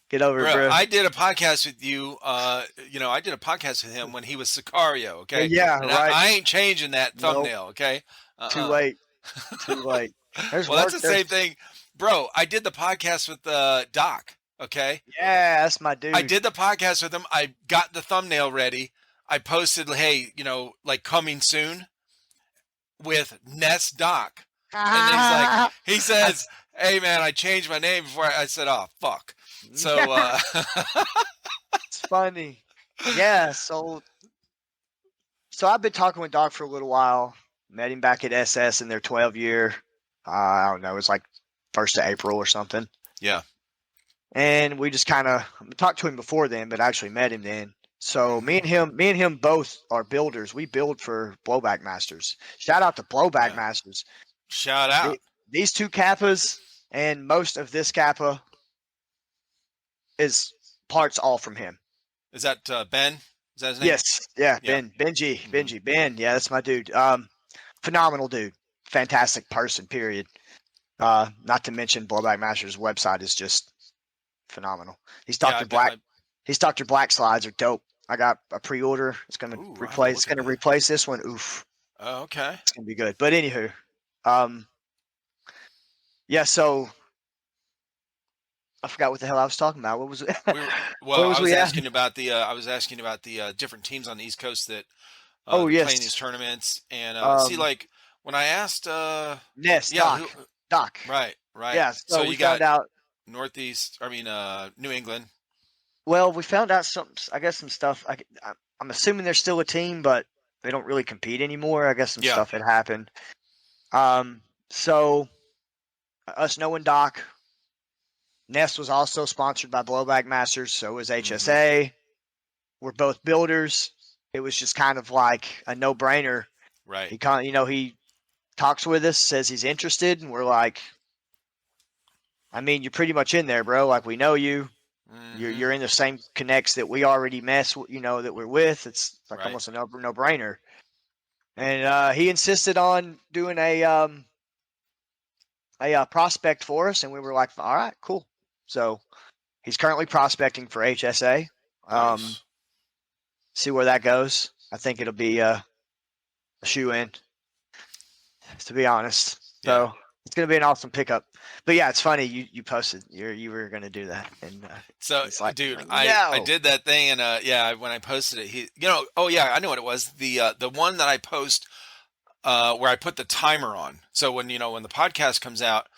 Get over it, bro. I did a podcast with you. I did a podcast with him when he was Sicario. Okay. Yeah, and right. I ain't changing that thumbnail. Nope. Okay. Too late. Too late. That's the same thing, bro. I did the podcast with Doc. Okay. Yeah, that's my dude. I did the podcast with him. I got the thumbnail ready. I posted, hey, like coming soon with Ness Doc. And he says, hey man, I changed my name before I said, oh fuck. So it's funny. Yeah, so I've been talking with Doc for a little while. Met him back at SS in their 12-year. I don't know, it was like 1st of April or something. Yeah. And we just kind of talked to him before then, but actually met him then. So me and him both are builders. We build for Blowback Masters. Shout out to Blowback Masters. Shout out. These 2 Kappas and most of this Kappa is parts all from him. Is that Ben? Is that his name? Yes. Yeah. Ben. Benji. Ben. Yeah, that's my dude. Phenomenal dude. Fantastic person, period. Not to mention Blowback Masters' website is just phenomenal. These Dr. Black slides are dope. I got a pre-order. It's gonna replace this one. Oof. Oh, okay. It's gonna be good. But anywho, yeah. So I forgot what the hell I was talking about. What was it? I was asking about the different teams on the East Coast that play in these tournaments, and see, like, when I asked, Ness, yeah, who, Doc. right. Yeah, So so we you found got out. Northeast, I mean, New England. Well, we found out I guess some stuff. I'm assuming they're still a team, but they don't really compete anymore. I guess some Yeah. stuff had happened. So us knowing Doc, Nest was also sponsored by Blowback Masters, so was Hmm. HSA. We're both builders. It was just kind of like a no-brainer. Right. He talks with us, says he's interested, and we're like, I mean, you're pretty much in there, bro. Like we know you. Hmm. You're in the same connects that we already mess with, that we're with. It's like Right. almost a no-brainer. And he insisted on doing a prospect for us, and we were like, all right, cool. So he's currently prospecting for HSA. Nice. See where that goes. I think it'll be a shoe in, to be honest. Yeah. So it's gonna be an awesome pickup. But yeah, it's funny you posted you were gonna do that, and So, it's like, dude, I no, did that thing, and yeah, when I posted it, oh yeah, I know what it was. The one that I post where I put the timer on. So when the podcast comes out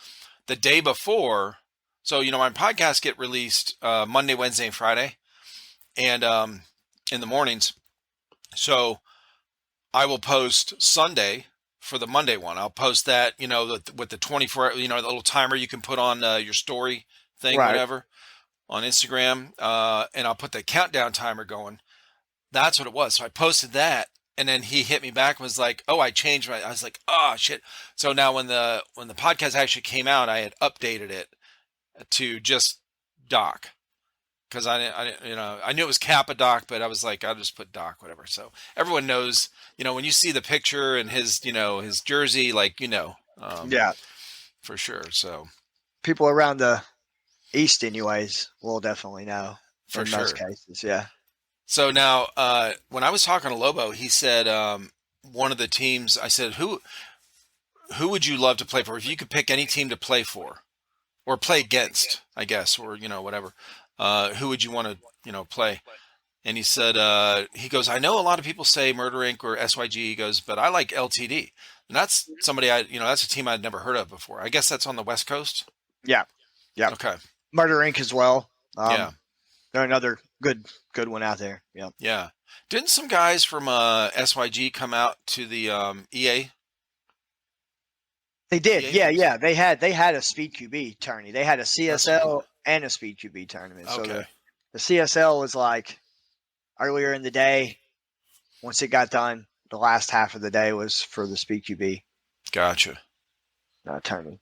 the day before, so my podcasts get released Monday, Wednesday, and Friday, and in the mornings. So I will post Sunday for the Monday one. I'll post that, with the 24, the little timer you can put on your story thing, right? whatever, on Instagram, and I'll put the countdown timer going. That's what it was. So I posted that, and then he hit me back and was like, "Oh, I changed my." I was like, "Oh shit!" So now when the podcast actually came out, I had updated it to just Doc because I knew it was Kappa Doc, but I was like, I'll just put Doc, whatever. So everyone knows, when you see the picture and his jersey, like Yeah, for sure. So people around the East, anyways, will definitely know for in most sure. cases. Yeah. So now, when I was talking to Lobo, he said one of the teams. I said, who would you love to play for? If you could pick any team to play for or play against, I guess, or whatever, who would you want to play? And he said, he goes, I know a lot of people say Murder Inc. or SYG. He goes, but I like LTD, and that's somebody that's a team I'd never heard of before. I guess that's on the West Coast. Yeah. Yeah. Okay. Murder Inc. as well. Yeah. They're another good one out there. Yeah. Yeah. Didn't some guys from SYG come out to the EA? They did. EA Yeah, things? yeah. They had a Speed QB tourney. They had a That's cool. CSL and a Speed QB tournament. So Okay. the CSL was like earlier in the day. Once it got done, the last half of the day was for the Speed QB Gotcha. tourney.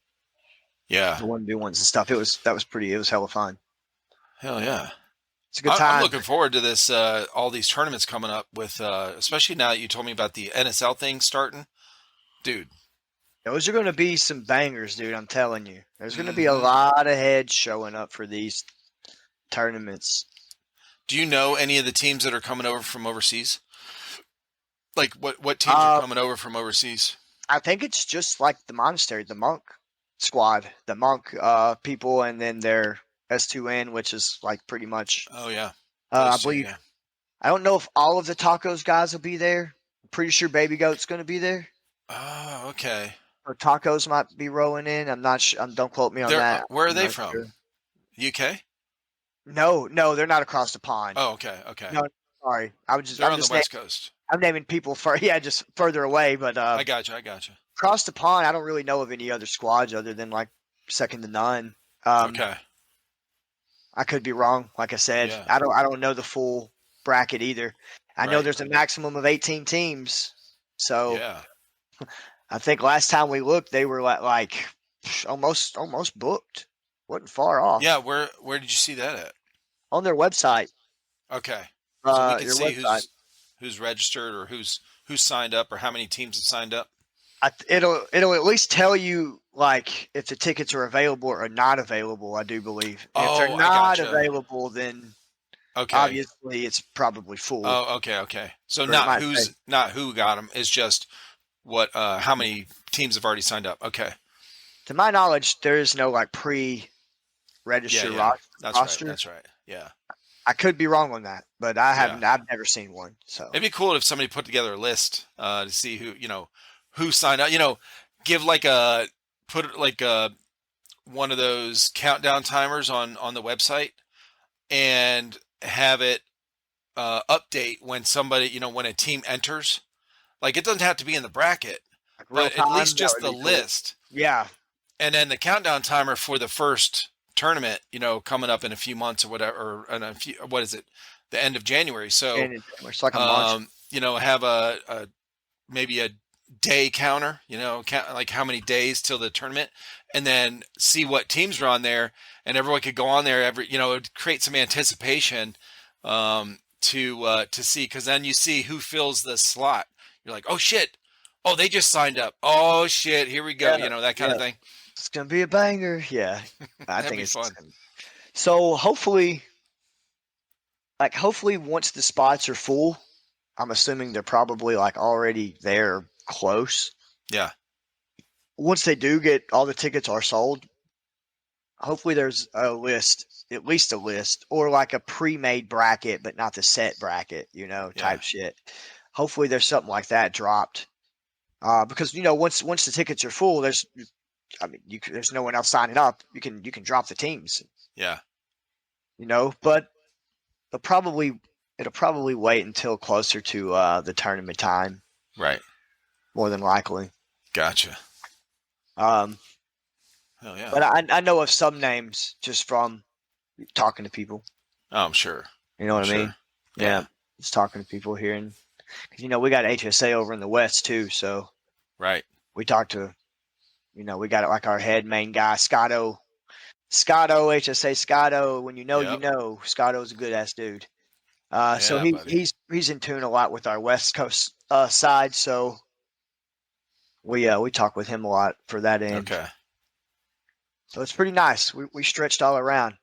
Yeah. The 1v1s and stuff. It was hella fun. Hell yeah. It's a good I'm time. looking forward to this. All these tournaments coming up with, especially now that you told me about the NSL thing starting, dude. Those are going to be some bangers, dude. I'm telling you. There's going to be a Hmm. lot of heads showing up for these tournaments. Do you know any of the teams that are coming over from overseas? Like what teams are coming over from overseas? I think it's just like the monastery, the monk squad, the monk people, and then their S2N, which is like pretty much. Oh yeah, I those two. believe. Yeah. I don't know if all of the tacos guys will be there. I'm pretty sure Baby Goat's going to be there. Oh, okay. Or tacos might be rolling in. I'm not sure. Don't quote me on They're that. where are I'm they not from? sure. UK? No, they're not across the pond. Oh, okay, okay. No, sorry. They're I'm on the just West Coast. I'm naming people just further away, but I got you. I got you. across the pond, I don't really know of any other squads other than like second to none. Um, Okay. I could be wrong. Like I said, Yeah. I don't know the full bracket either. I know Right. there's a maximum of 18 teams, so Yeah. I think last time we looked, they were like almost booked. Wasn't far off Yeah. Where did you see that at? on their website. Okay. So we can Their see website. who's registered or who's signed up or how many teams have signed up. It'll at least tell you like if the tickets are available or not available. I do believe. And if they're Oh, I not gotcha. available, then Okay. obviously it's probably full. Oh, okay, okay. So Or it might say, not who got them. It's just what how many teams have already signed up. Okay. to my knowledge, there is no like Yeah, pre-register yeah. That's right. roster. That's right. Yeah. I could be wrong on that, but I Yeah. haven't. I've never seen one. So It'd be cool if somebody put together a list to see who signed up. Give like put like one of those countdown timers on the website and have it update when somebody, when a team enters. Like it doesn't have to be in the bracket, Like real but at time, least that just would the be cool. list. Yeah, And then the countdown timer for the first tournament, coming up in a few months or whatever, or in a few, what is it? The end of January. So, and it's like a month. have a maybe a day counter, count like how many days till the tournament, and then see what teams are on there, and everyone could go on there it would create some anticipation to see, because then you see who fills the slot. You're like, oh shit, oh they just signed up. Oh shit, here we go. Yeah, That kind yeah. of thing. It's gonna be a banger. Yeah, I That'd think be it's fun. so. Hopefully, once the spots are full, I'm assuming they're probably like already there, close. Yeah, Once they do get all the tickets are sold, hopefully there's a list, at least a list, or like a pre-made bracket, but not the set bracket, yeah, type shit. Hopefully there's something like that dropped. Because once the tickets are full, there's no one else signing up. You can drop the teams, yeah. but it'll probably it'll probably wait until closer to the tournament time, Right. more than likely. Gotcha. Um, Oh yeah. but I know of some names just from talking to people. Oh, I'm sure. You know I'm what I mean? sure. Yeah, Yeah. just talking to people here, and because we got HSA over in the West too, so Right. we talked to, we got like our head main guy, Scotto, HSA Scotto. When you Yep. know, Scotto's a good ass dude. So Yeah, buddy. he's in tune a lot with our West Coast side, so we talk with him a lot for that end. Okay. So it's pretty nice. We stretched all around.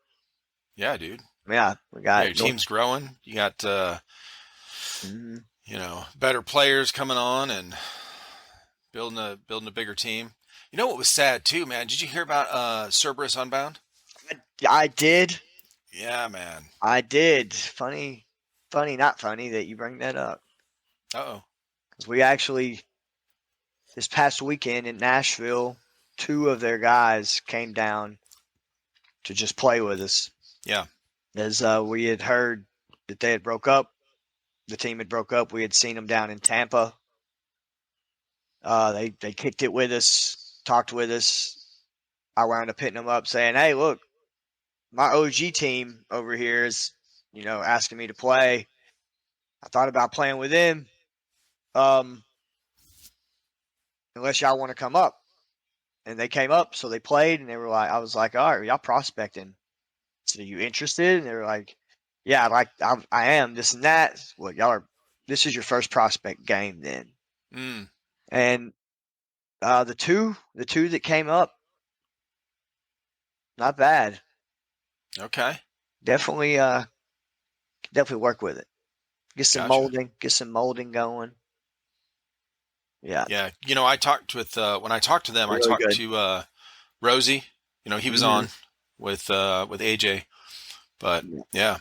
Yeah, dude. Yeah, we Yeah, got your team's growing. You got Mhm. better players coming on and building a bigger team. You know what was sad too, man? Did you hear about Cerberus Unbound? I did. Yeah, man. I did. Funny, not funny that you bring that up. Uh-oh. Because we actually, this past weekend in Nashville, two of their guys came down to just play with us. Yeah. As we had heard that they had broke up, the team had broke up. We had seen them down in Tampa. They kicked it with us, talked with us. I wound up hitting them up saying, "Hey, look, my OG team over here is, asking me to play. I thought about playing with them. Um, unless y'all want to come up." And they came up, so they played, and they were like, I was like, all right, y'all prospecting. So are you interested? And they were like, yeah, I am, this and that. Well, this is your first prospect game then. Mm. And the two that came up, not bad. Okay. Definitely work with it. Gotcha. Get some molding going. Yeah, Yeah. I talked with when I talked to them, I really talked good. to Rosie. He was hmm on with AJ. But yeah.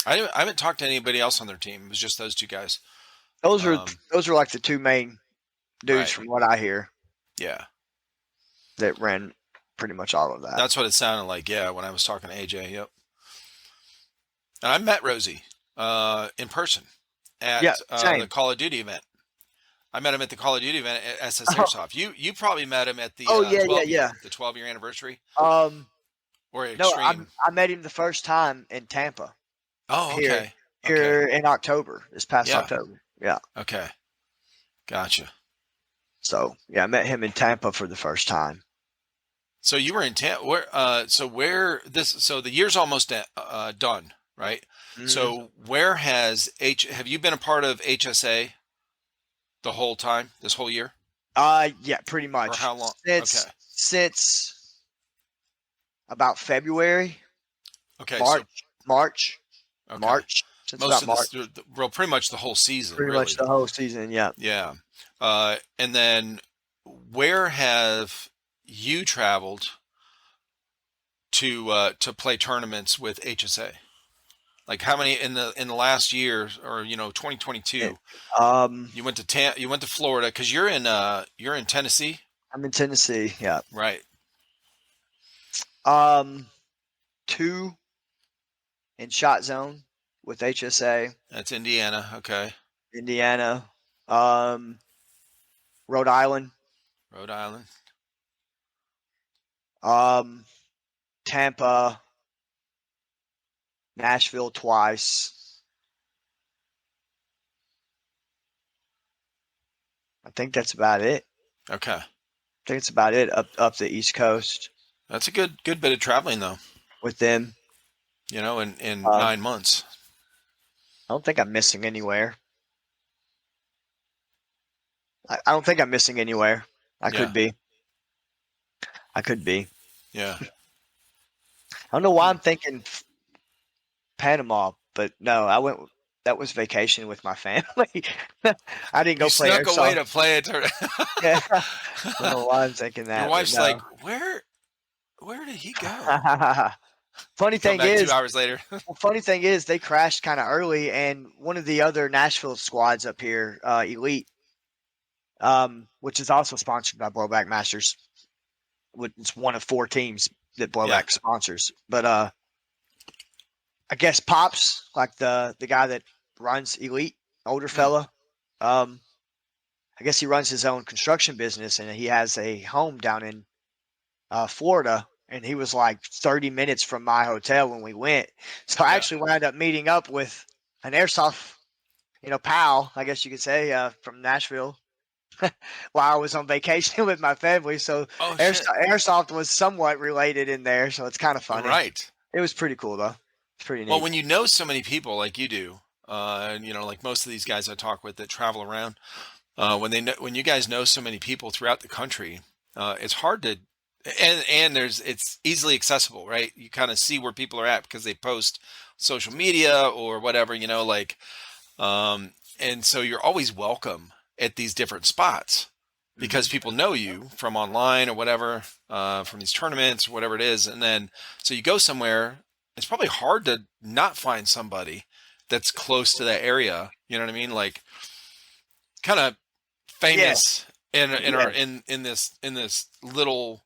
I haven't talked to anybody else on their team. It was just those two guys. Those are Um, those are like the two main dudes right. from what I hear Yeah. that ran pretty much all of that. That's what it sounded like. Yeah, when I was talking to AJ. Yep. And I met Rosie in person Yeah, at the same. Call of Duty event. I met him at the Call of Duty event at SS Airsoft. You probably met him at the Oh yeah, yeah, 12 yeah. year the 12-year anniversary Um, or no, Extreme. I met him the first time in Tampa Oh, here okay. Okay. here in October, this past Yeah. October. Yeah. Okay. Gotcha. So yeah, I met him in Tampa for the first time. So you were in Tampa. So the year's almost done, right? hmm So where have you been a part of HSA the whole time, this whole year? Yeah, pretty Or much how long? Okay. since about February, Okay. So, March, March, okay. March. Since Most about of this, March, well, pretty much the whole season, pretty much really. the whole season. Yeah. Yeah. And then where have you traveled to play tournaments with HSA? Like how many in the last year, or 2022? Um, You went to Florida because you're in Tennessee, I'm in Tennessee. Yeah. right? Um, 2 in Shot Zone with HSA, That's Indiana. Okay, Indiana, um, Rhode Island, Rhode Island. um, Tampa, Nashville twice. I think that's about it. Okay, I think it's about it up the East Coast that's a good bit of traveling though. with them. In Um, 9 months. I don't think I'm missing anywhere. I don't think I'm missing anywhere. I Yeah, could be. I could be. yeah. I don't know why Hmm. I'm thinking Panama, but no, I went. That was vacation with my family. I didn't You go play snuck away airsoft. to play it. Yeah, I don't know why I'm thinking Your that, but wife's like, no. where did he go? Funny You come thing back two is, hours later. funny thing is, they crashed kind of early, and one of the other Nashville squads up here, Elite, which is also sponsored by Blowback Masters. It's one of 4 teams that Yeah, Blowback sponsors. But I guess Pops, like the guy that runs Elite, older mm, fella, um, I guess he runs his own construction business, and he has a home down in Florida. And he was like 30 minutes from my hotel when we went. So I yeah. actually wound up meeting up with an airsoft, pal, I guess you could say, from Nashville while I was on vacation with my family. So Oh shit. airsoft was somewhat related in there. So it's kind of funny. Right. It was pretty cool though. It's pretty Well, neat. when you know so many people like you do, and like most of these guys I talk with that travel around, when you guys know so many people throughout the country, it's hard to, and it's easily accessible, right? You kind of see where people are at because they post social media or whatever, um, and so you're always welcome at these different spots because Hmm. people know you from online or whatever, from these tournaments or whatever it is, and then so you go somewhere. It's probably hard to not find somebody that's close to that area. You know what I mean? Like kind of Yeah, famous yeah, in this little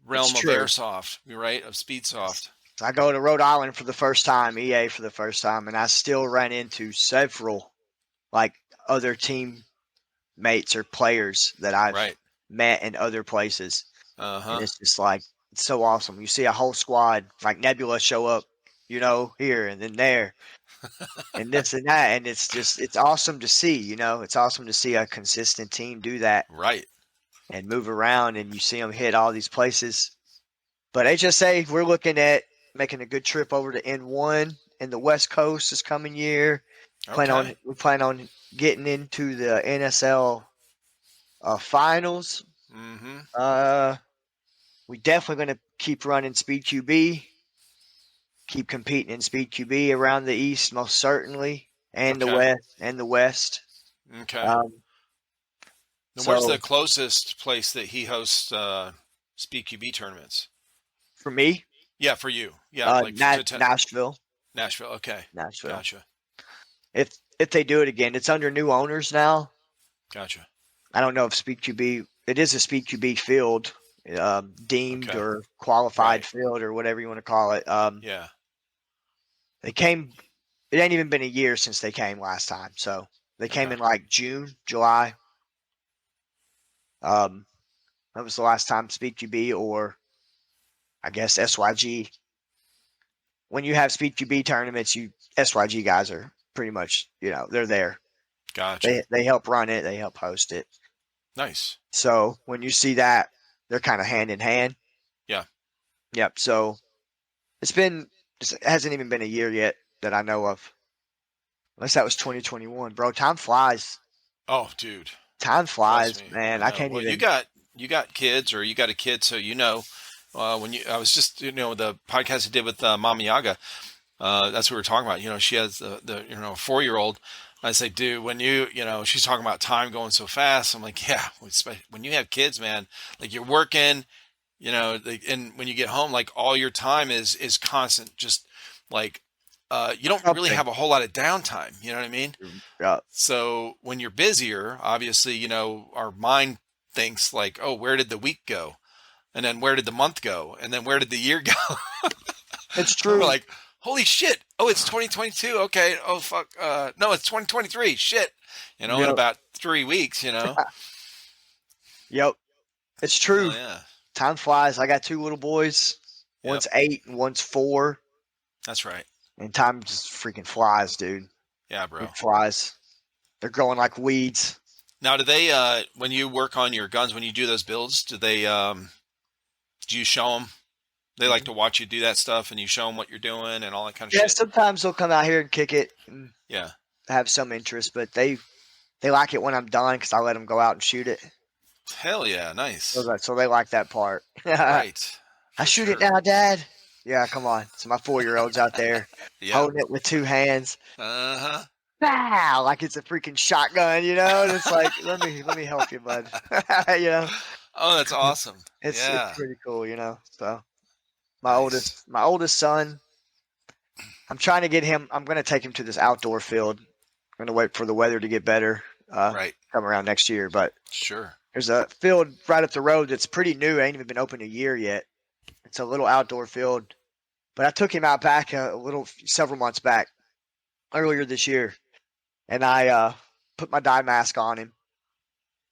it's realm of true. airsoft, right? Of speedsoft. I go to Rhode Island for the first time, EA for the first time, and I still ran into several like other teammates or players that I've Right. met in other places. And Uh-huh. it's just like it's so awesome. You see a whole squad like Nebula show up, here and then there and this and that, and it's awesome to see. It's awesome to see a consistent team do that Right. and move around, and you see them hit all these places. But HSA, we're looking at making a good trip over to N1 in the West Coast this coming year. Okay. We plan on getting into the NSL finals. Mm-hmm. Uh, we definitely going to keep running Speed QB, keep competing in Speed QB around the East, most certainly, and the Okay. West, and the West. Okay. Um, Now where's the so closest place that he hosts Speed QB tournaments? for me, Yeah, for you. Yeah, like Nashville, Nashville. Okay. Nashville. Gotcha. If they do it again, it's under new owners now. Gotcha. I don't know if Speed QB. It is a Speed QB field, deemed Okay. or qualified Right. field or whatever you want to call it. Yeah. They came. It ain't even been a year since they came last time, so they came Okay. in like June, July. Um, that was the last time Speed QB or I guess SYG. When you have Speed QB tournaments, you SYG guys are pretty much they're there. Gotcha. They help run it. They help host it. Nice. So when you see that, they're kind of hand in hand. Yeah. Yep. So it hasn't even been a year yet that I know of. Unless that was 2021, bro. Time flies. Oh, dude. Time Trust flies, me. man. I I know. can't Well, even. you got kids, or you got a kid, so when I was just the podcast I did with Mama Yaga. That's what we were talking about. She has the 4-year-old. I say, dude, when she's talking about time going so fast. I'm like, yeah, when you have kids, man, like you're working, and when you get home, like all your time is constant, just like you don't really Something. have a whole lot of downtime. You know what I mean? Yeah. So when you're busier, obviously, our mind thinks like, oh, where did the week go? And then where did the month go? And then where did the year go? It's We're true. like, holy shit. Oh, it's 2022. Okay. Oh, fuck. No, it's 2023. Shit. In Yep. about 3 weeks, Yep. It's Hell true. yeah. Time flies. I got 2 little boys. Yep. One's 8 and one's 4. That's right. And time just freaking flies, dude. Yeah, bro. It flies. They're growing like weeds. Now, do they, when you work on your guns, when you do those builds, do you show them? They like to watch you do that stuff and you show them what you're doing and all that kind of Yeah, shit. sometimes they'll come out here and kick it and Yeah. have some interest, but they like it when I'm done because I let them go out and shoot it. Hell yeah. Nice. So they like that part. Right. I For shoot it sure. now, Dad. Yeah, come on. So my 4-year-old's out there Yep. holding it with 2 hands. Uh-huh. Wow, like it's a freaking shotgun, And it's like, let me help you, bud. Oh, that's awesome. It's Yeah. pretty cool, So my Nice. oldest son, I'm trying to get him. I'm going to take him to this outdoor field. I'm going to wait for the weather to get better. Right. Come around next year, but Sure. there's a field right up the road that's pretty new. Ain't even been open a year yet. It's a little outdoor field, but I took him out back several months back, earlier this year, and I put my dye mask on him,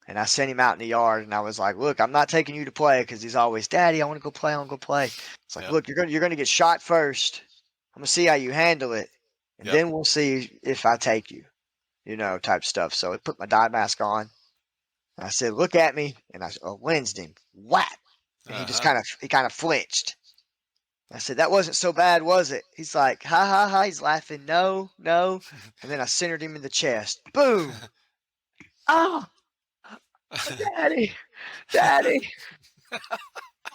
and I sent him out in the yard, and I was like, "Look, I'm not taking you to play because he's always, Daddy, I want to go play. I want to go play." It's like, Yep. "Look, you're gonna get shot first. I'm gonna see how you handle it, and Yep. then we'll see if I take you, type stuff." So I put my dye mask on. And I said, "Look at me," and I lensed him, whap, and he just Uh-huh. kind of flinched. I said, "That wasn't so bad, was it?" He's like, "Ha ha ha!" He's laughing, "No, no," and then I centered him in the chest. Boom! Oh, Daddy, Daddy.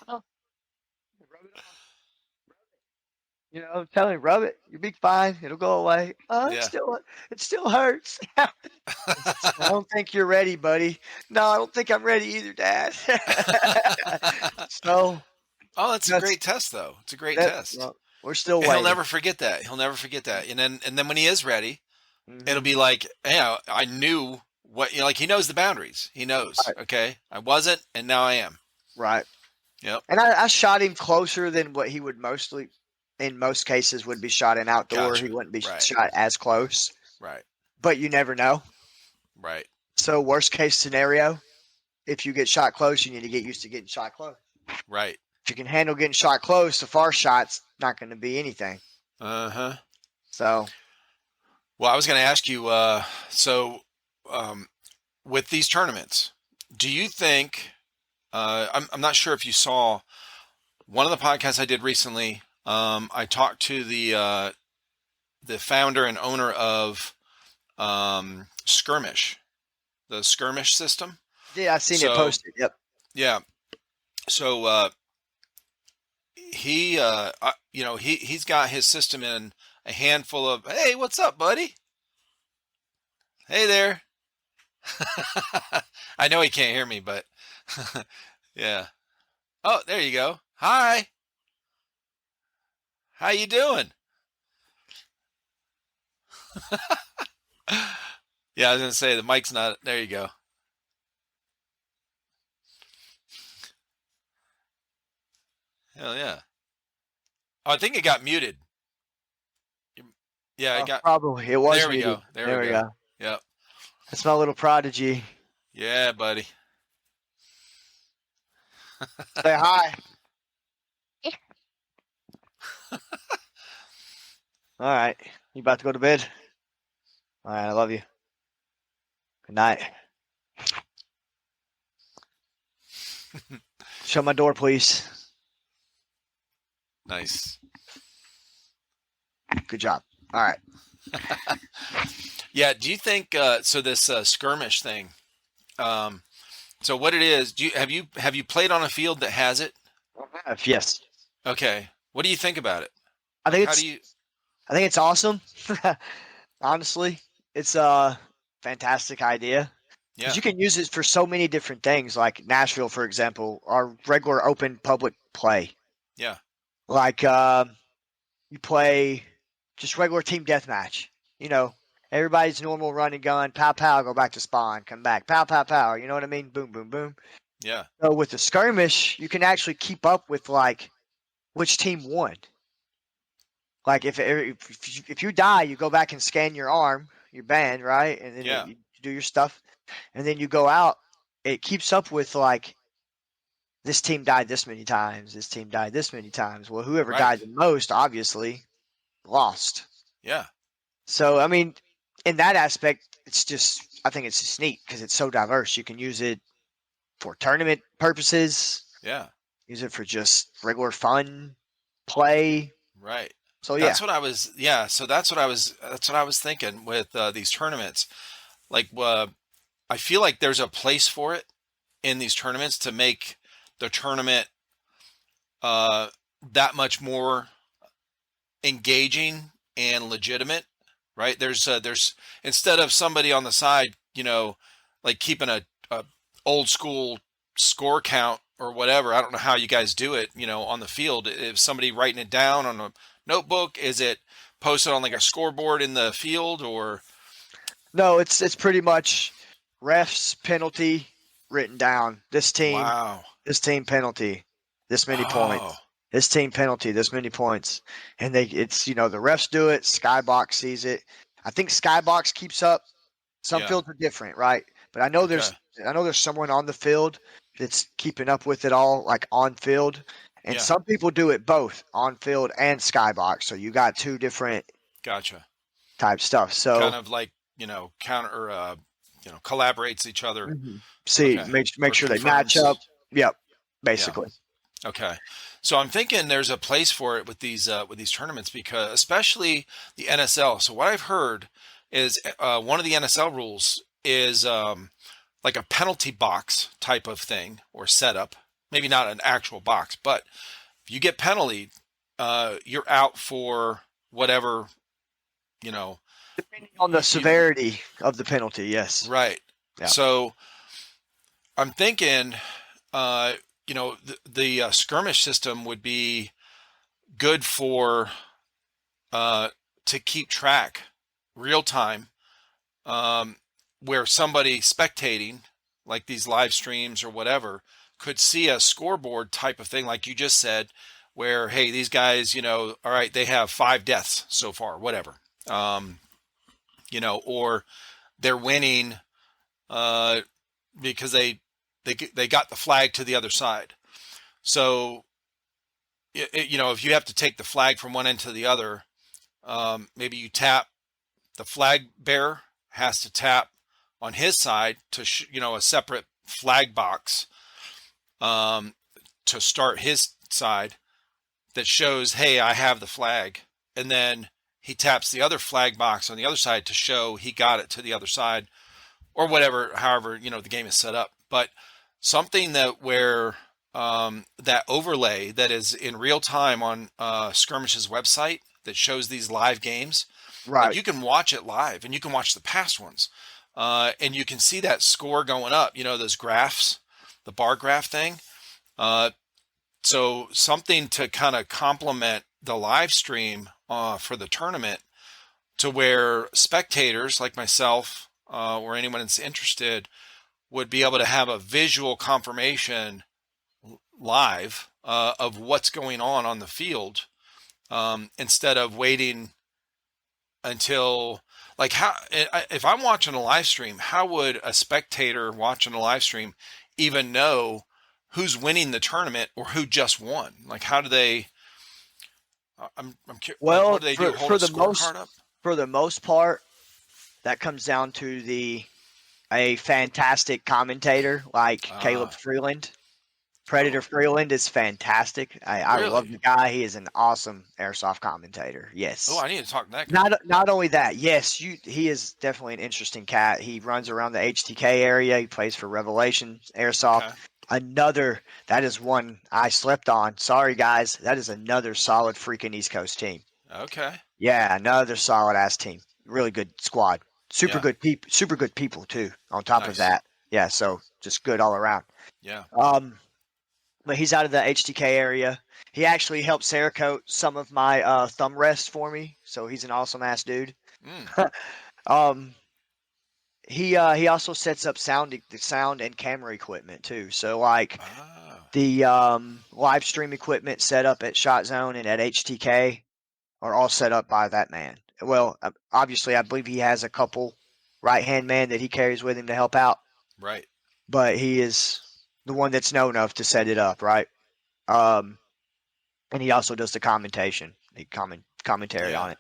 Oh, rub it off. Tell him, rub it. You'll be fine. It'll go away. Oh, Yeah. it still hurts. I don't think you're ready, buddy. No, I don't think I'm ready either, Dad. So Oh, that's a that's great test though. It's a great that. test. Well, we're still He'll waiting. never forget that. He'll never forget that. And then when he is ready, it'll Hmm. be like, hey, I knew what, like he knows the boundaries. He knows, Right, okay? I wasn't and now I am. right. Yep. And I shot him closer than what he would in most cases, would be shot in outdoor. He Gotcha. wouldn't be Right. shot as close, Right. but you never know. Right. So worst case scenario, if you get shot close, you need to get used to getting shot close. Right. If you can handle getting shot close, the far shot's not going to be anything. Uh-huh. So Well, I was going to ask you, um, with these tournaments, do you think, I'm not sure if you saw one of the podcasts I did recently. I talked to the founder and owner of Skirmish, the Skirmish system. yeah, I've seen it So posted. Yep. yeah, so he's got his system in a handful of. Hey, what's up, buddy? Hey there. I know he can't hear me, but yeah. Oh, there you go. Hi. How you doing? Yeah, I was gonna say the mic's not. There you go. Hell yeah. Oh, I think it got muted. Yeah, it got. Probably it was There we muted. go. There we There we go. go. Yep. That's my little prodigy. Yeah, buddy. Say hi. All right. You about to go to bed? All right. I love you. Good night. Shut my door, please. Nice. Good job. All right. Yeah. Do you think so? This skirmish thing. So what it is? Have you played on a field that has it? Yes. Okay. What do you think about it? I Like, think how it's do you? I think it's awesome. Honestly, it's a fantastic idea because Yeah. you can use it for so many different things. Like Nashville, for example, our regular open public play. Yeah. Like you play just regular team deathmatch. You know, everybody's normal run and gun, pow pow, go back to spawn, come back, pow pow pow. You know what I mean? Boom boom boom. Yeah. So with the skirmish, you can actually keep up with like which team won. Like if you die, you go back and scan your arm, your band, right, and then Yeah. you do your stuff, and then you go out. It keeps up with like this team died this many times, this team died this many times. Well, whoever Right. died the most, obviously, lost. Yeah. So I mean, in that aspect, it's just I think it's just neat because it's so diverse. You can use it for tournament purposes, Yeah. use it for just regular fun play. Right. So yeah, That's what I was. Yeah. So that's what I was. That's what I was thinking with these tournaments. Like, I feel like there's a place for it in these tournaments to make the tournament uh, that much more engaging and legitimate, right? There's instead of somebody on the side, like keeping a old school score count or whatever. I don't know how you guys do it, on the field. If somebody writing it down on a notebook, is it posted on like a scoreboard in the field or? no, it's pretty much refs penalty written down. Wow. This team penalty, this many Oh, points. This team penalty, this many points. And it's the refs do it, Skybox sees it. I think Skybox keeps up. Some yeah. fields are different, right? But Okay. I know there's someone on the field that's keeping up with it all, like on field. And Yeah. some people do it both on field and Skybox. So you got two different Gotcha. type stuff. Kind So of like, counter or, collaborates each other. see, Okay. make Or sure they match up. confirms. Yep, Yeah. basically. Okay. So I'm thinking there's a place for it with these tournaments because especially the NSL. So what I've heard is one of the NSL rules is like a penalty box type of thing or setup. Maybe not an actual box, but if you get penalty, you're out for whatever, you know, Depending on the you severity of the penalty, yes. right. Yeah. So I'm thinking, uh, the skirmish system would be good for uh, to keep track real time, um, where somebody spectating, like these live streams or whatever, could see a scoreboard type of thing, like you just said, where, hey, these guys, all right, they have 5 deaths so far, whatever, um, or they're winning uh, because they got the flag to the other side. So, if you have to take the flag from one end to the other, maybe you tap the flag bearer has to tap on his side to a separate flag box, um, to start his side that shows, hey, I have the flag, and then he taps the other flag box on the other side to show he got it to the other side or whatever, however the game is set up. But something where that overlay that is in real time on Skirmish's website that shows these live games, like Right. you can watch it live and you can watch the past ones, and you can see that score going up. Those graphs, the bar graph thing. Uh, so something to kind of complement the live stream for the tournament, to where spectators like myself or anyone that's interested would be able to have a visual confirmation live of what's going on the field, instead of waiting until, like, how, if I'm watching a live stream, how would a spectator watching a live stream even know who's winning the tournament or who just won? Like, how do they? Like, Well, what do they do? Hold a scorecard up? for the most part, that comes down to a fantastic commentator like Caleb Ah, Freeland. Predator oh, Freeland is fantastic. I love really? the guy. He is an awesome airsoft commentator. Oh, Yes. I need to talk to that guy. Not only that, yes, he is definitely an interesting cat. He runs around the HTK area. He plays for Revelation Airsoft. Okay, That is one I slept on. Sorry guys, that is another solid freaking East Coast team. okay, Yeah, another solid ass team. Really good squad. yeah, Super good people too. On top of nice, that, yeah. So just good all around. yeah, Um, but he's out of the HTK area. He actually helped Cerakote some of my thumb rests for me, so he's an awesome ass dude. Mm. um, he also sets up the sound and camera equipment too. So like Oh, the live stream equipment set up at Shot Zone and at HTK are all set up by that man. Well, obviously, I believe he has a couple right hand man that he carries with him to help out, right. but he is the one that's known enough to set it up, right? Um, and he also does the commentation, the commentary Yeah. on it.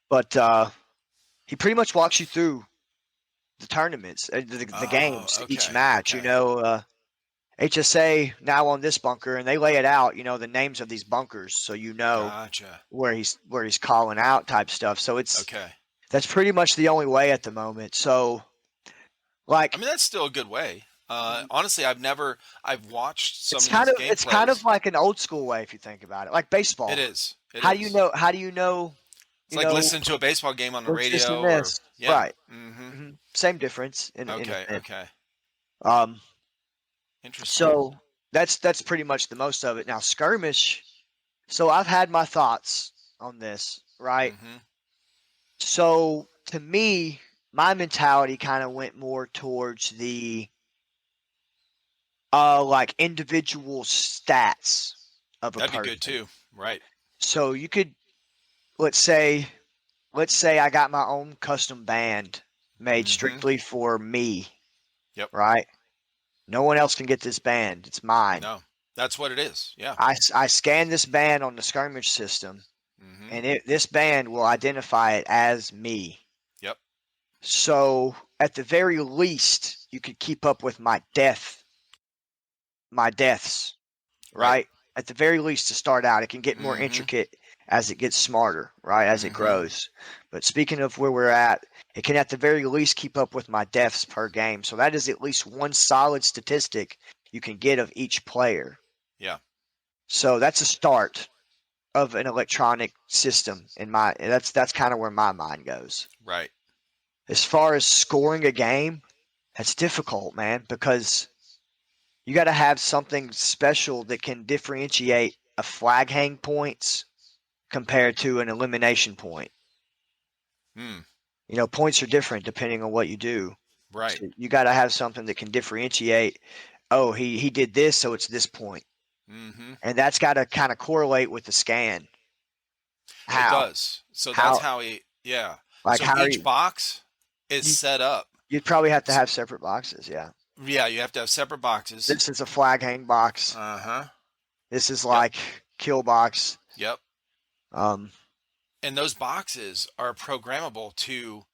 But he pretty much walks you through the tournaments, the Oh, games, each okay. match. Okay. HSA now on this bunker, and they lay it out. The names of these bunkers, so Gotcha. where he's calling out type stuff. So Okay. that's pretty much the only way at the moment. So I like mean, that's still a good way. Honestly, I've watched some it's of kind these of it's kind of gameplays. like an old school way if you think about it, like It baseball. is. It is. How do you know It's like listening to a baseball game on the what's this and radio or this? yeah. Right. Mm-hmm. Same difference in a Okay. sense. Okay. Um, Interesting. so that's pretty much the most of it. Now skirmish. So I've had my thoughts on this, right? Mm-hmm. So to me, my mentality kind of went more towards the like individual stats of a That'd be good person. too. Right. So you could let's say let's say I got my own custom band made Mm-hmm. strictly for me, Yep. right? No one else can get this band. It's mine. No, that's what it is. Yeah. I scan this band on the skirmish system, Mm-hmm. and this band will identify it as me. Yep. So at the very least, you could keep up with my deaths, Right. right? At the very least, to start out, it can get more Mm-hmm. intricate as it gets smarter, right? As it Mm-hmm. grows. But speaking of where we're at, it can at the very least keep up with my deaths per game. So that is at least one solid statistic you can get of each player. Yeah. So that's a start of an electronic system that's kind of where my mind goes. Right. As far as scoring a game, that's difficult, man, because you got to have something special that can differentiate a flag hang points compared to an elimination point. Mm. Points are different depending on what you do. Right. So you got to have something that can differentiate. Oh, he did this, so it's this point, Mm-hmm. and that's got to kind of correlate with the scan. It How? does. So that's How? how he. Yeah. Like So how are each you? box is you set up. you'd probably have to have separate boxes. Yeah. Yeah. You have to have separate boxes. This is a flag hang box. Uh-huh. This is Yep. like kill box. Yep. Um, And those boxes are programmable to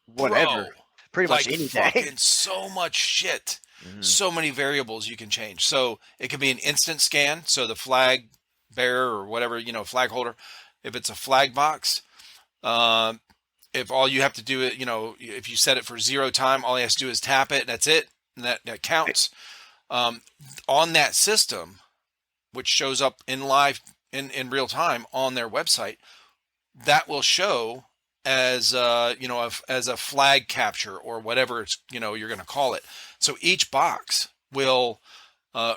whatever. bro, Pretty much like anything. fucking so much shit. So many variables you can change. So it can be an instant scan. So the flag bearer or whatever, flag holder, if it's a flag box, if all you have to do it, if you set it for 0 time, all he has to do is tap it. That's it. And that counts. On that system, which shows up in live in real time on their website, that will show as as a flag capture or whatever it's you're going to call it. So each box will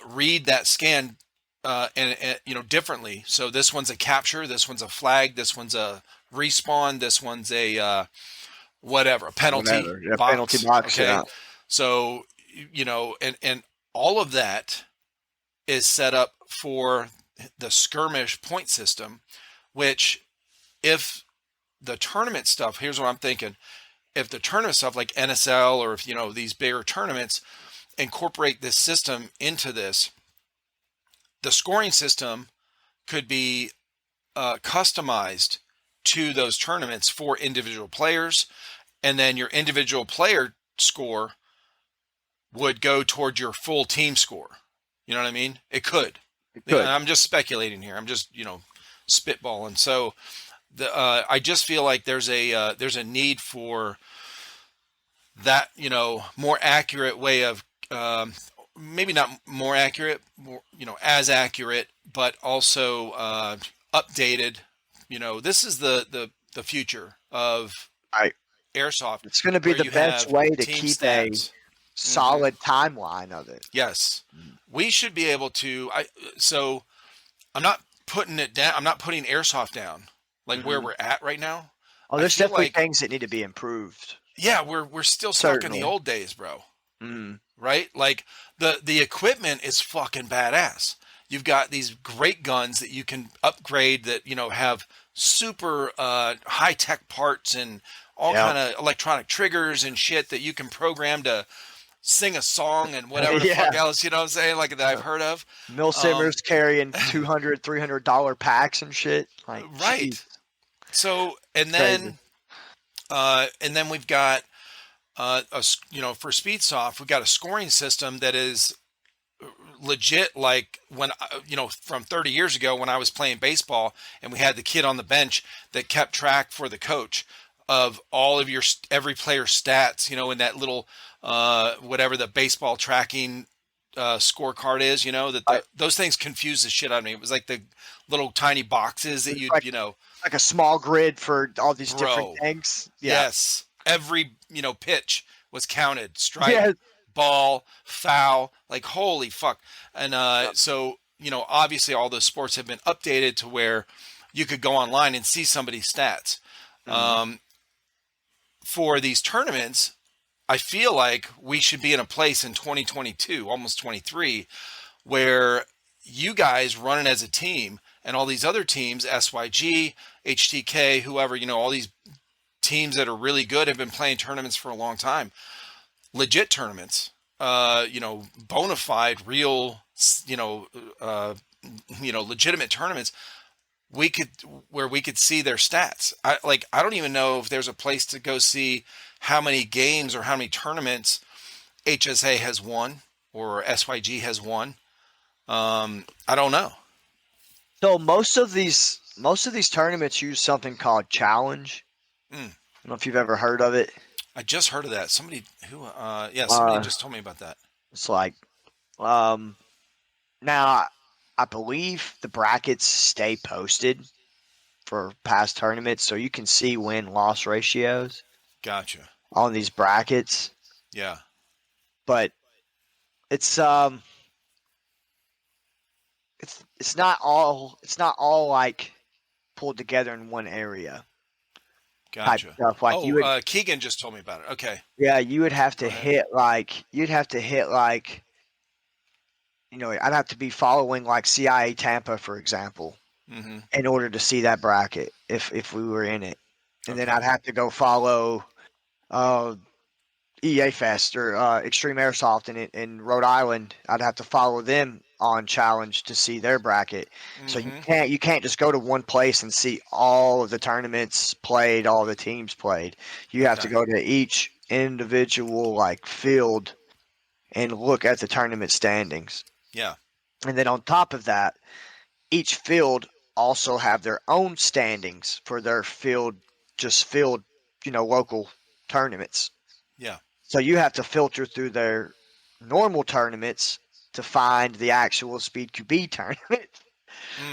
read that scan and differently. So this one's a capture, this one's a flag, this one's a respawn, this one's a whatever, a penalty Whatever. Yeah, box. penalty box. Okay, Yeah. so and all of that is set up for the skirmish point system, which if the tournament stuff, here's what I'm thinking. If the tournament stuff like NSL or if, these bigger tournaments incorporate this system into this, the scoring system could be customized to those tournaments for individual players. And then your individual player score would go toward your full team score. You know what I mean? It could. Good. I'm just speculating here. I'm just, spitballing. So I just feel like there's a need for that, more accurate way of maybe not more accurate, more, as accurate, but also updated. This is the future of Right. airsoft. It's going to be where the you best have way to team keep stats. Hmm. solid timeline of it. Yes, we should be able to. So I'm not putting it down. I'm not putting airsoft down like where Mm-hmm. we're at right now. Oh, I there's feel definitely like, things that need to be improved. yeah, we're still stuck in the Certainly. old days, bro. Mm. Right? Like the equipment is fucking badass. You've got these great guns that you can upgrade that, have super high tech parts and all Yep. kind of electronic triggers and shit that you can program to sing a song and whatever the Yeah. fuck else, you know what I'm saying? Like that I've heard of. Um, Milsimmer's carrying $200, $300 packs and shit. Like, jeez, right. So, it's crazy. and then we've got, for Speedsoft, we've got a scoring system that is legit, like when from 30 years ago when I was playing baseball and we had the kid on the bench that kept track for the coach of all of your every player's stats, in that little whatever the baseball tracking scorecard is, that Like, those things confuse the shit out of me. It was like the little tiny boxes that it's you like you know like a small grid for all these different bro. things. Yeah. Yes, every pitch was counted. Yeah. Strike, ball, foul. Like holy fuck! And Yep. so obviously all those sports have been updated to where you could go online and see somebody's stats. Mhm. Um, for these tournaments, I feel like we should be in a place in 2022, almost 23, where you guys running as a team and all these other teams, SYG, HTK, whoever, all these teams that are really good have been playing tournaments for a long time, legit tournaments, bona fide, real, legitimate tournaments. We could see their stats. I don't even know if there's a place to go see how many games or how many tournaments HSA has won or SYG has won. I don't know. So most of these tournaments use something called challenge. Mm, I don't know if you've ever heard of it. I just heard of that. Somebody Uh, just told me about that. it's like um now I believe the brackets stay posted for past tournaments, so you can see win-loss ratios Gotcha. on these brackets. Yeah. But it's um it's not all like pulled together in one area type Gotcha. stuff. Like you Oh, would Keegan just told me about it. Okay. yeah, you would have Go to ahead. hit like I'd have to be following like CIA Tampa, for example, Mm-hmm. in order to see that bracket if we were in it. And then Okay. I'd have to go follow uh EA Fest or Extreme Airsoft in Rhode Island. I'd have to follow them on challenge to see their bracket. So you Mm-hmm. can't just go to one place and see all of the tournaments played, all the teams played. You have to Okay. go to each individual like field and look at the tournament standings. Yeah. And then on top of that, each field also have their own standings for their field, local tournaments. Yeah. So you have to filter through their normal tournaments to find the actual Speed QB tournament.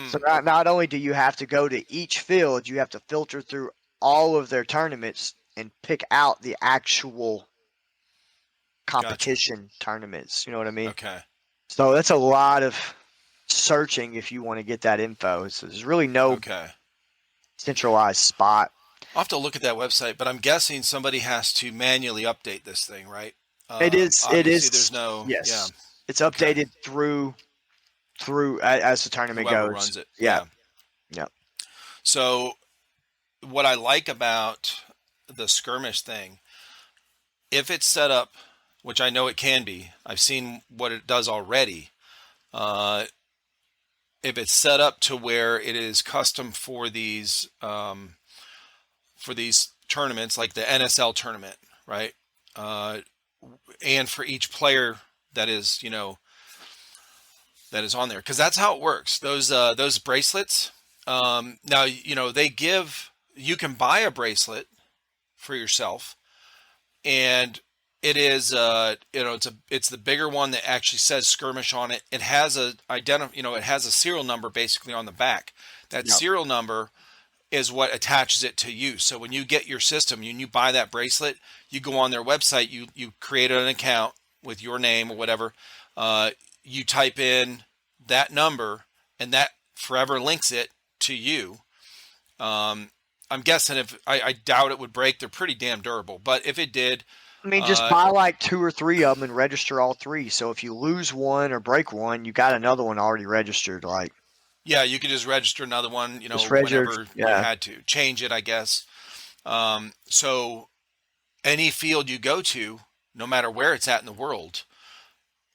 So Mm. not only do you have to go to each field, you have to filter through all of their tournaments and pick out the actual Gotcha. competition tournaments. You know what I mean? Okay. So that's a lot of searching if you want to get that info. So there's really no Okay. centralized spot. I'll have to look at that website, but I'm guessing somebody has to manually update this thing, right? It is. It Obviously, there's is. no. Yeah. Yes, it's Okay. updated through as the tournament Whoever goes. runs it. Yeah. Yeah. Yeah. So what I like about the skirmish thing, if it's set up, which I know it can be, I've seen what it does already. Uh, if it's set up to where it is custom for these tournaments, like the NSL tournament, right? Uh, and for each player that is, that is on there, because that's how it works. Those bracelets. Now, you can buy a bracelet for yourself, and it is it's the bigger one that actually says skirmish on it. It has it has a serial number basically on the back. That Yeah. serial number is what attaches it to you. So when you get your system and you buy that bracelet, you go on their website, you create an account with your name or whatever, you type in that number and that forever links it to you. I'm guessing I doubt it would break. They're pretty damn durable, but if it did, I mean, just buy like 2 or 3 of them and register all 3. So if you lose one or break one, you got another one already registered. Like, yeah, you could just register another one, just register. whenever you had to change it, I guess. So any field you go to, no matter where it's at in the world,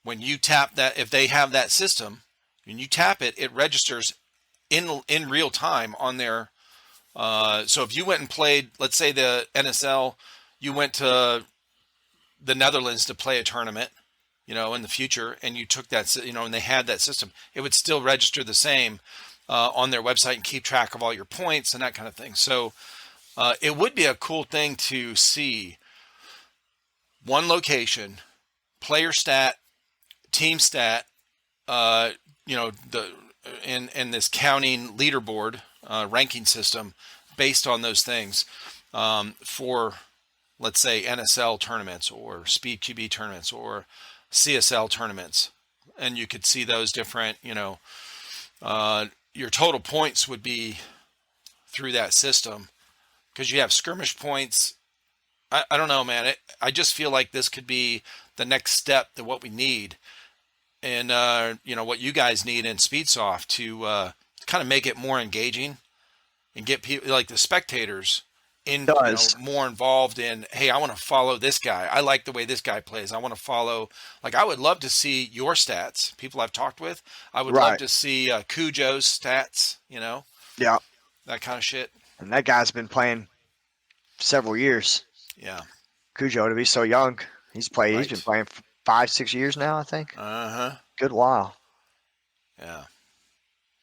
when you tap that, if they have that system, when you tap it, it registers in real time on their. So if you went and played, let's say the NSL, you went to the Netherlands to play a tournament, in the future, and you took that, and they had that system, it would still register the same on their website and keep track of all your points and that kind of thing. So it would be a cool thing to see one location, player stat, team stat, and this counting leaderboard ranking system based on those things for, let's say, NSL tournaments or Speed QB tournaments or CSL tournaments. And you could see those different, your total points would be through that system because you have skirmish points. I don't know, man. I just feel like this could be the next step to what we need. And, what you guys need in Speedsoft to kind of make it more engaging and get people like the spectators more involved in, hey, I want to follow this guy. I like the way this guy plays. I want to follow, like, I would love to see your stats, people I've talked with. I would love to see Cujo's stats, Yeah. that kind of shit. And that guy's been playing several years. Yeah. Cujo, to be so young, he's been playing for 5-6 years now, I think. Good while. Yeah.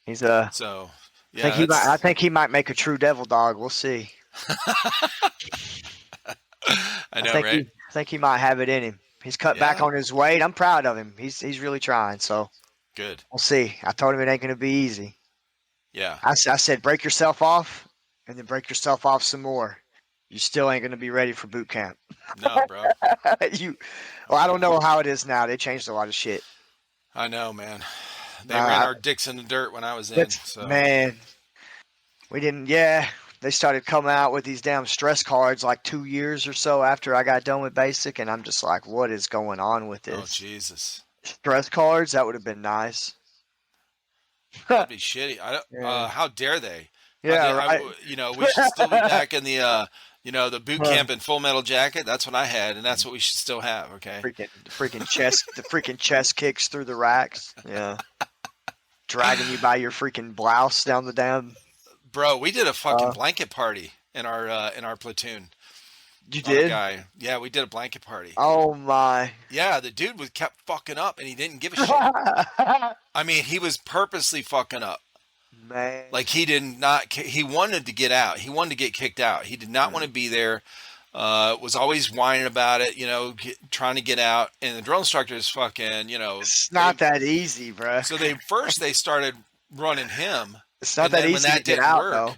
He's so yeah. I think he might make a true devil dog. We'll see. I know, right? I think he might have it in him. He's cut back on his weight. I'm proud of him. He's really trying. So good. We'll see. I told him it ain't going to be easy. Yeah. I said break yourself off and then break yourself off some more. You still ain't going to be ready for boot camp. No, bro. I don't know how it is now. They changed a lot of shit. I know, man. They ran our dicks in the dirt when I was in. So. Man, we didn't. Yeah, they started coming out with these damn stress cards like 2 years or so after I got done with basic, and I'm just like, what is going on with this? Oh, Jesus. Stress cards? That would have been nice. That'd be shitty. How dare they? Yeah, right. We should still be back in the, the boot camp in Full Metal Jacket. That's what I had, and that's what we should still have. Okay. The freaking chest kicks through the racks. Yeah. Dragging you by your freaking blouse down the damn. Bro, we did a fucking blanket party in our platoon. You did? Guy. Yeah, we did a blanket party. Oh my. Yeah, the dude kept fucking up, and he didn't give a shit. I mean, he was purposely fucking up. Man. Like he wanted to get out. He wanted to get kicked out. He did not want to be there. Was always whining about it, trying to get out. And the drill instructor is fucking, It's not that easy, bro. So they started running him. It's not that easy to get out, though.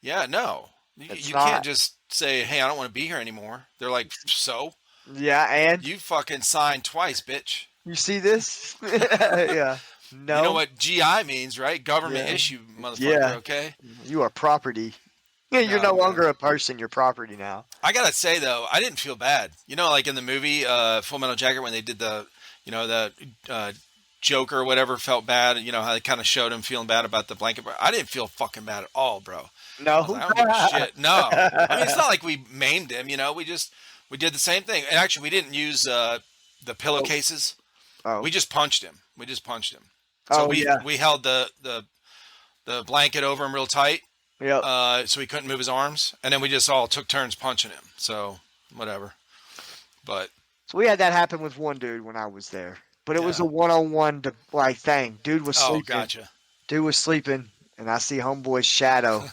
Yeah, no. You can't just say, hey, I don't want to be here anymore. They're like, so? Yeah, and? You fucking signed twice, bitch. You see this? Yeah. No. You know what GI means, right? Government issue, motherfucker, okay? You are property. You're no longer a person, you're property now. I gotta say, though, I didn't feel bad. Like in the movie Full Metal Jacket when they did the Joker or whatever felt bad, how they kind of showed him feeling bad about the blanket. I didn't feel fucking bad at all, bro. No. I don't give a shit. No. I mean, it's not like we maimed him, we did the same thing. And actually, we didn't use the pillowcases. Oh. We just punched him. So we held the blanket over him real tight. Yeah. So he couldn't move his arms, and then we just all took turns punching him. So whatever. So we had that happen with one dude when I was there, but it was a one-on-one thing. Dude was sleeping. Oh, gotcha. Dude was sleeping, and I see homeboy's shadow.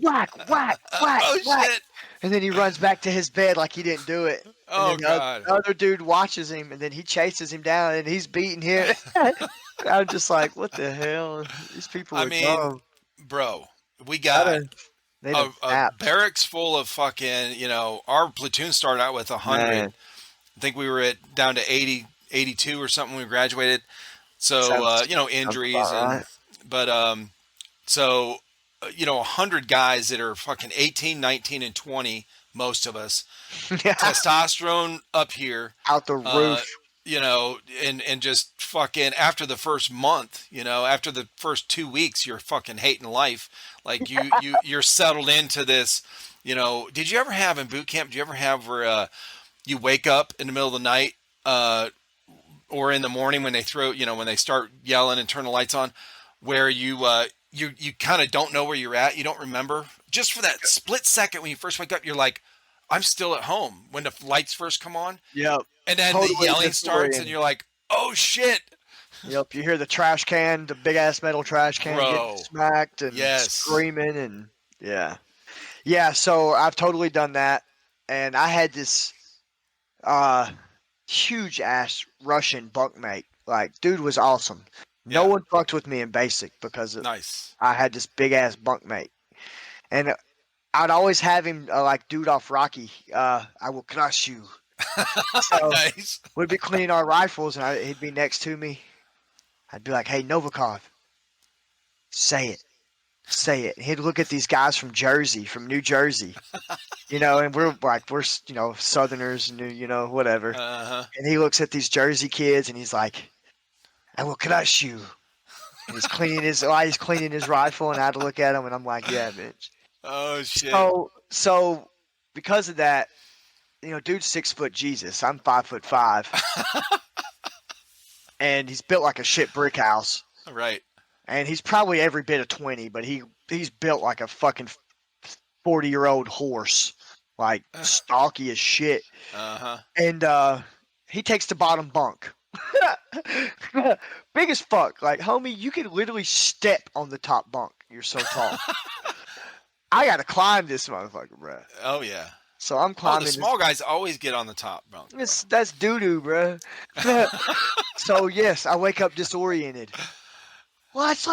Whack, whack, whack, oh whack. shit! And then he runs back to his bed like he didn't do it. Oh god! The other dude watches him, and then he chases him down, and he's beating him. I'm just like, what the hell? These people are dumb. Bro, we got a barracks full of fucking, our platoon started out with 100. I think we were down to 80, 82 or something when we graduated. So, Sounds, sounds injuries about right. but, so, 100 guys that are fucking 18, 19, and 20, most of us, Yeah, testosterone up here, out the uh, roof. and just fucking after the first month, after the first 2 weeks, you're fucking hating life. Like you're settled into this, did you ever have in boot camp, did you ever have where, you wake up in the middle of the night, uh, or in the morning when when they start yelling and turn the lights on, where you kind of don't know where you're at. You don't remember. Just for that split second when you first wake up, you're like, I'm still at home when the lights first come on. Yep. And then the Totally yelling starts and disoriented. you're like, oh shit, Yep. You hear the trash can, the big ass metal trash can getting bro. smacked and Yes. screaming and yeah. Yeah, so I've totally done that. And I had this uh huge ass Russian bunkmate. Like, dude was awesome. No Yeah. one fucked with me in basic because Nice. I had this big ass bunkmate. And I'd always have him like dude off Rocky. I will crush you. So Nice. we'd be cleaning our rifles, and he'd be next to me. I'd be like, "Hey, Novikov, say it, say it." And he'd look at these guys from Jersey, from New Jersey, and we're Southerners, and whatever. Uh-huh. And he looks at these Jersey kids, and he's like, "I will crush you." And he's cleaning his rifle, and I'd look at him, and I'm like, "Yeah, bitch." Oh shit. So because of that, dude's 6 foot Jesus. I'm 5'5", and he's built like a shit brick house. Right. And he's probably every bit of 20, but he's built like a fucking 40-year-old horse, like stocky as shit. Uh-huh. And he takes the bottom bunk. Big as fuck. Like, homie, you can literally step on the top bunk. You're so tall. I gotta climb this motherfucker, bro. Oh yeah. So I'm Oh, climbing the this. small guys always get on the top bunk. That's doo doo, bro. So yes, I wake up disoriented. Lights.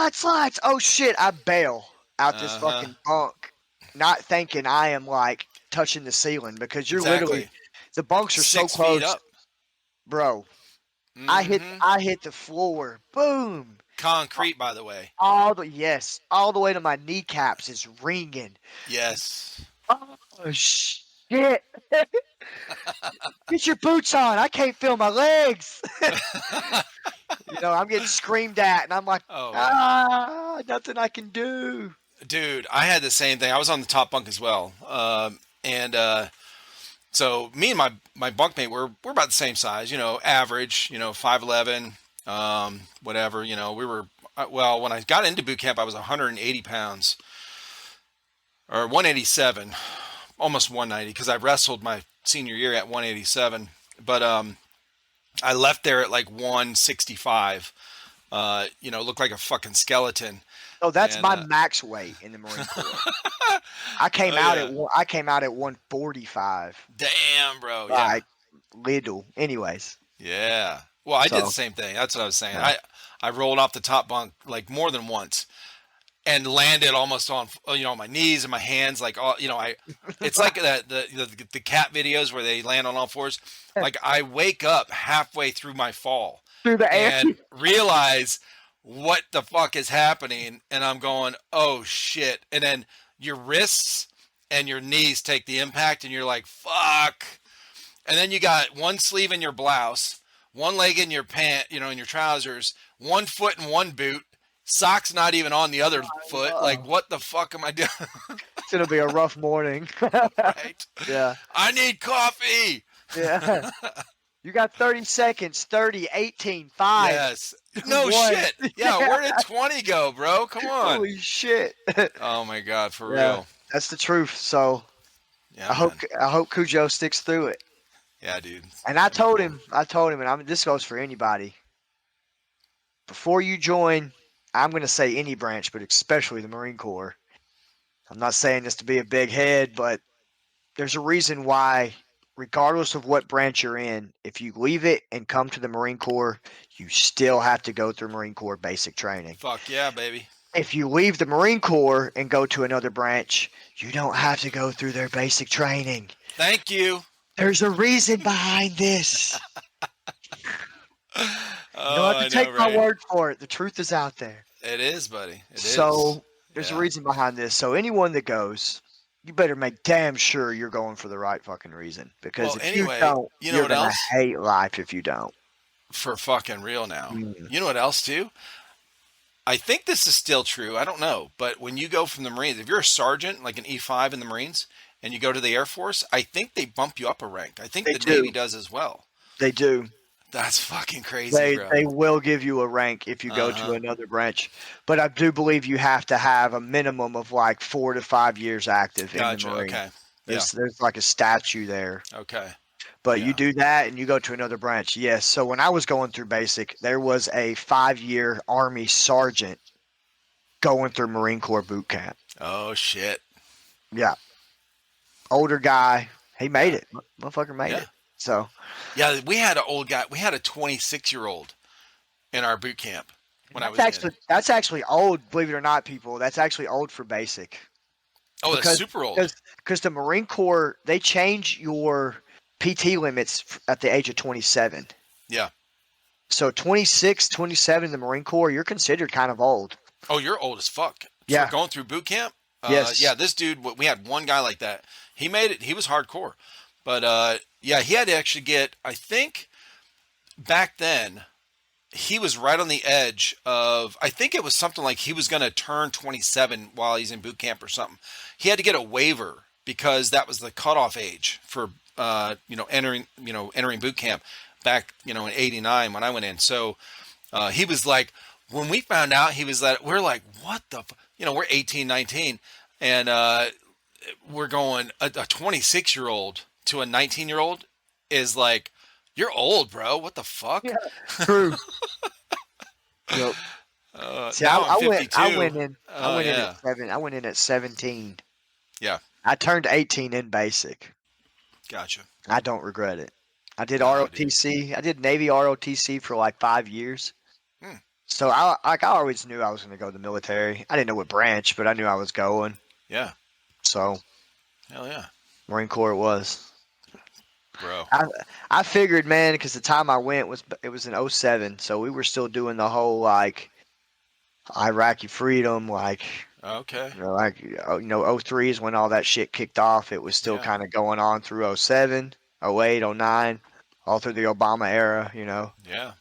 Oh shit, I bail out this Uh-huh. fucking bunk, not thinking I am like touching the ceiling because you're literally Exactly. the bunks are so 6 feet close, up. bro. Mm-hmm. I hit the floor. Boom. Concrete, by the way. All the way to my kneecaps is ringing. Yes. Oh shit. Get your boots on. I can't feel my legs. I'm getting screamed at, and I'm like, Oh yeah. nothing I can do. Dude, I had the same thing. I was on the top bunk as well. And so me and my bunkmate, we're about the same size, average, 5'11", whatever, we were, well, when I got into boot camp, I was 180 pounds or 187, almost 190, because I wrestled my senior year at 187. But I left there at like 165. Looked like a fucking skeleton. So that's And my max weight in the Marine Corps. I came oh out yeah, at 145. damn, bro, yeah, Like little. Anyways, yeah. Well, I did the so same thing. That's what I was saying. yeah. I rolled off the top bunk like more than once and landed almost on on my knees and my hands, like all I. It's like the cat videos where they land on all fours. Like I wake up halfway through my fall Through the air. and realize what the fuck is happening, and I'm going, oh shit, and then your wrists and your knees take the impact and you're like, fuck. And then you got one sleeve in your blouse, one leg in your pant, in your trousers, one foot in one boot, socks not even on the other foot. Like, what the fuck am I doing? It's gonna be a rough morning. Right? Yeah. I need coffee. Yeah. You got 30 seconds. 30, 18, 5. Yes. No 1. shit. Yeah, where did 20 go, bro? Come on. Holy shit. Oh my God, for Yeah. real. That's the truth. So Yeah, I hope man. I hope Cujo sticks through it. Yeah, dude. And I told him, and this goes for anybody. Before you join, I'm going to say any branch, but especially the Marine Corps. I'm not saying this to be a big head, but there's a reason why, regardless of what branch you're in, if you leave it and come to the Marine Corps, you still have to go through Marine Corps basic training. Fuck yeah, baby. If you leave the Marine Corps and go to another branch, you don't have to go through their basic training. Thank you. There's a reason behind this. You don't Oh, have to I know, take my right? word for it. The truth is out there. It is, buddy. It is. So there's a Yeah. reason behind this. So anyone that goes, you better make damn sure you're going for the right fucking reason. Because Well, if you anyway, don't, you know you're what gonna else? hate life if you don't. For fucking real now. Mm. You know what else too? I think this is still true. I don't know, but when you go from the Marines, if you're a sergeant, like an E5 in the Marines, and you go to the Air Force, I think they bump you up a rank. I think They the Navy do. does as well. They do. That's fucking crazy, They bro. will give you a rank if you go Uh to huh. another branch, but I do believe you have to have a minimum of like 4 to 5 years active in the Gotcha. Marine. Okay. Yeah. There's like a statue there, Okay. but you Yeah. do that and you go to another branch. Yes. So when I was going through basic, there was a 5 year Army sergeant going through Marine Corps boot camp. Oh shit. Yeah, older guy. He made Yeah. it. Motherfucker made Yeah. it. So Yeah. We had an old guy. We had a 26-year-old in our boot camp when I was in. that's actually old. Believe it or not, people. That's actually old for basic. Oh, that's because super old. because the Marine Corps they change your PT limits at the age of 27. Yeah. So 26, 27 in the Marine Corps, you're considered kind of old. Oh, you're old as fuck for Yeah. going through boot camp. Yes. Yeah, this dude. We had one guy like that. He made it. He was hardcore, but yeah, he had to actually get. I think back then he was right on the edge of. I think it was something like he was going to turn 27 while he's in boot camp or something. He had to get a waiver because that was the cutoff age for entering boot camp back in '89 when I went in. So he was like, when we found out he was that, we're like, what the, we're 18, 19, and we're going, a 26-year-old to a 19-year-old is like, you're old, bro. What the fuck? Yeah. True. Yep. See, Now I'm I 52. went in. I Oh, went in yeah. at 7. I went in at 17. Yeah. I turned 18 in basic. Gotcha. I don't regret it. I did No, dude. ROTC. I did Navy ROTC for like 5 years. Hmm. So I always knew I was going to go to the military. I didn't know what branch, but I knew I was going. Yeah. So Hell yeah. Marine Corps it was. Bro. I figured, man, because the time I went was in '07, so we were still doing the whole like Iraqi freedom, like Okay. '03 is when all that shit kicked off. It was still Yeah. kind of going on through '07, '08, '09, all through the Obama era. Yeah.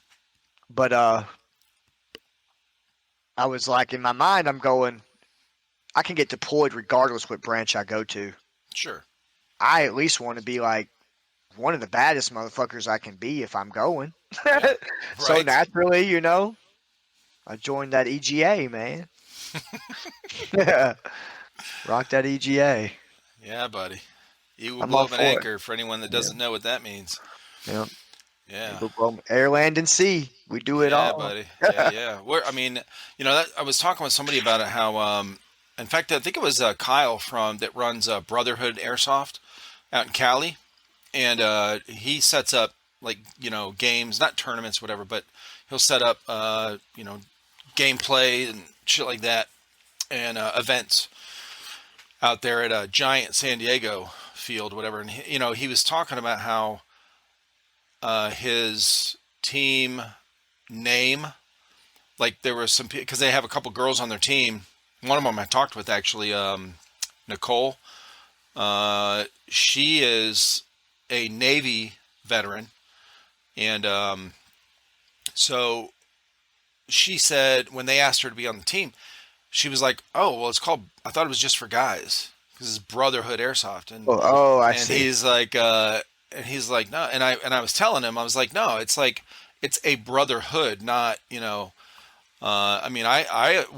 But I was like, in my mind, I'm going, I can get deployed regardless what branch I go to. Sure. I at least want to be like one of the baddest motherfuckers I can be if I'm going. Yeah. So Right. naturally, I joined that EGA, man. Rock that EGA. Yeah, buddy. You will I'm blow all up an for it. anchor for anyone that Yeah. doesn't know what that means. Yeah. Yeah. Air, land, and sea. We do it Yeah, all. buddy. Yeah, yeah. I mean, I was talking with somebody about it. How, in fact, I think it was Kyle that runs Brotherhood Airsoft out in Cali, and he sets up like games, not tournaments, whatever, but he'll set up gameplay and shit like that, and events out there at a giant San Diego field, whatever. And he was talking about how his team name, like there were some, because they have a couple girls on their team. One of them I talked with actually, Nicole. She is a Navy veteran, and so she said when they asked her to be on the team, she was like, "Oh, well, it's called. I thought it was just for guys because it's Brotherhood Airsoft." Oh, I And see. he's like, no. And I was telling him, I was like, no, it's like it's a brotherhood, not I mean,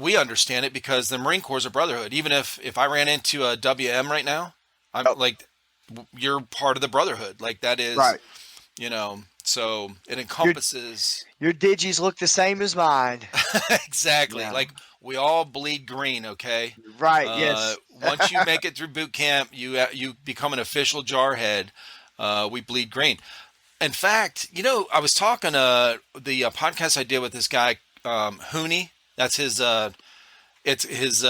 we understand it because the Marine Corps is a brotherhood. Even if I ran into a WM right now, I'm Oh, like, you're part of the brotherhood. Like that is, right. So it Your encompasses your digis look the same as mine. exactly. Yeah. Like we all bleed green. Okay. Right. Yes. Once you make it through boot camp, you become an official jarhead. We bleed green. In fact, I was talking the podcast I did with this guy Houdinii. That's his. It's his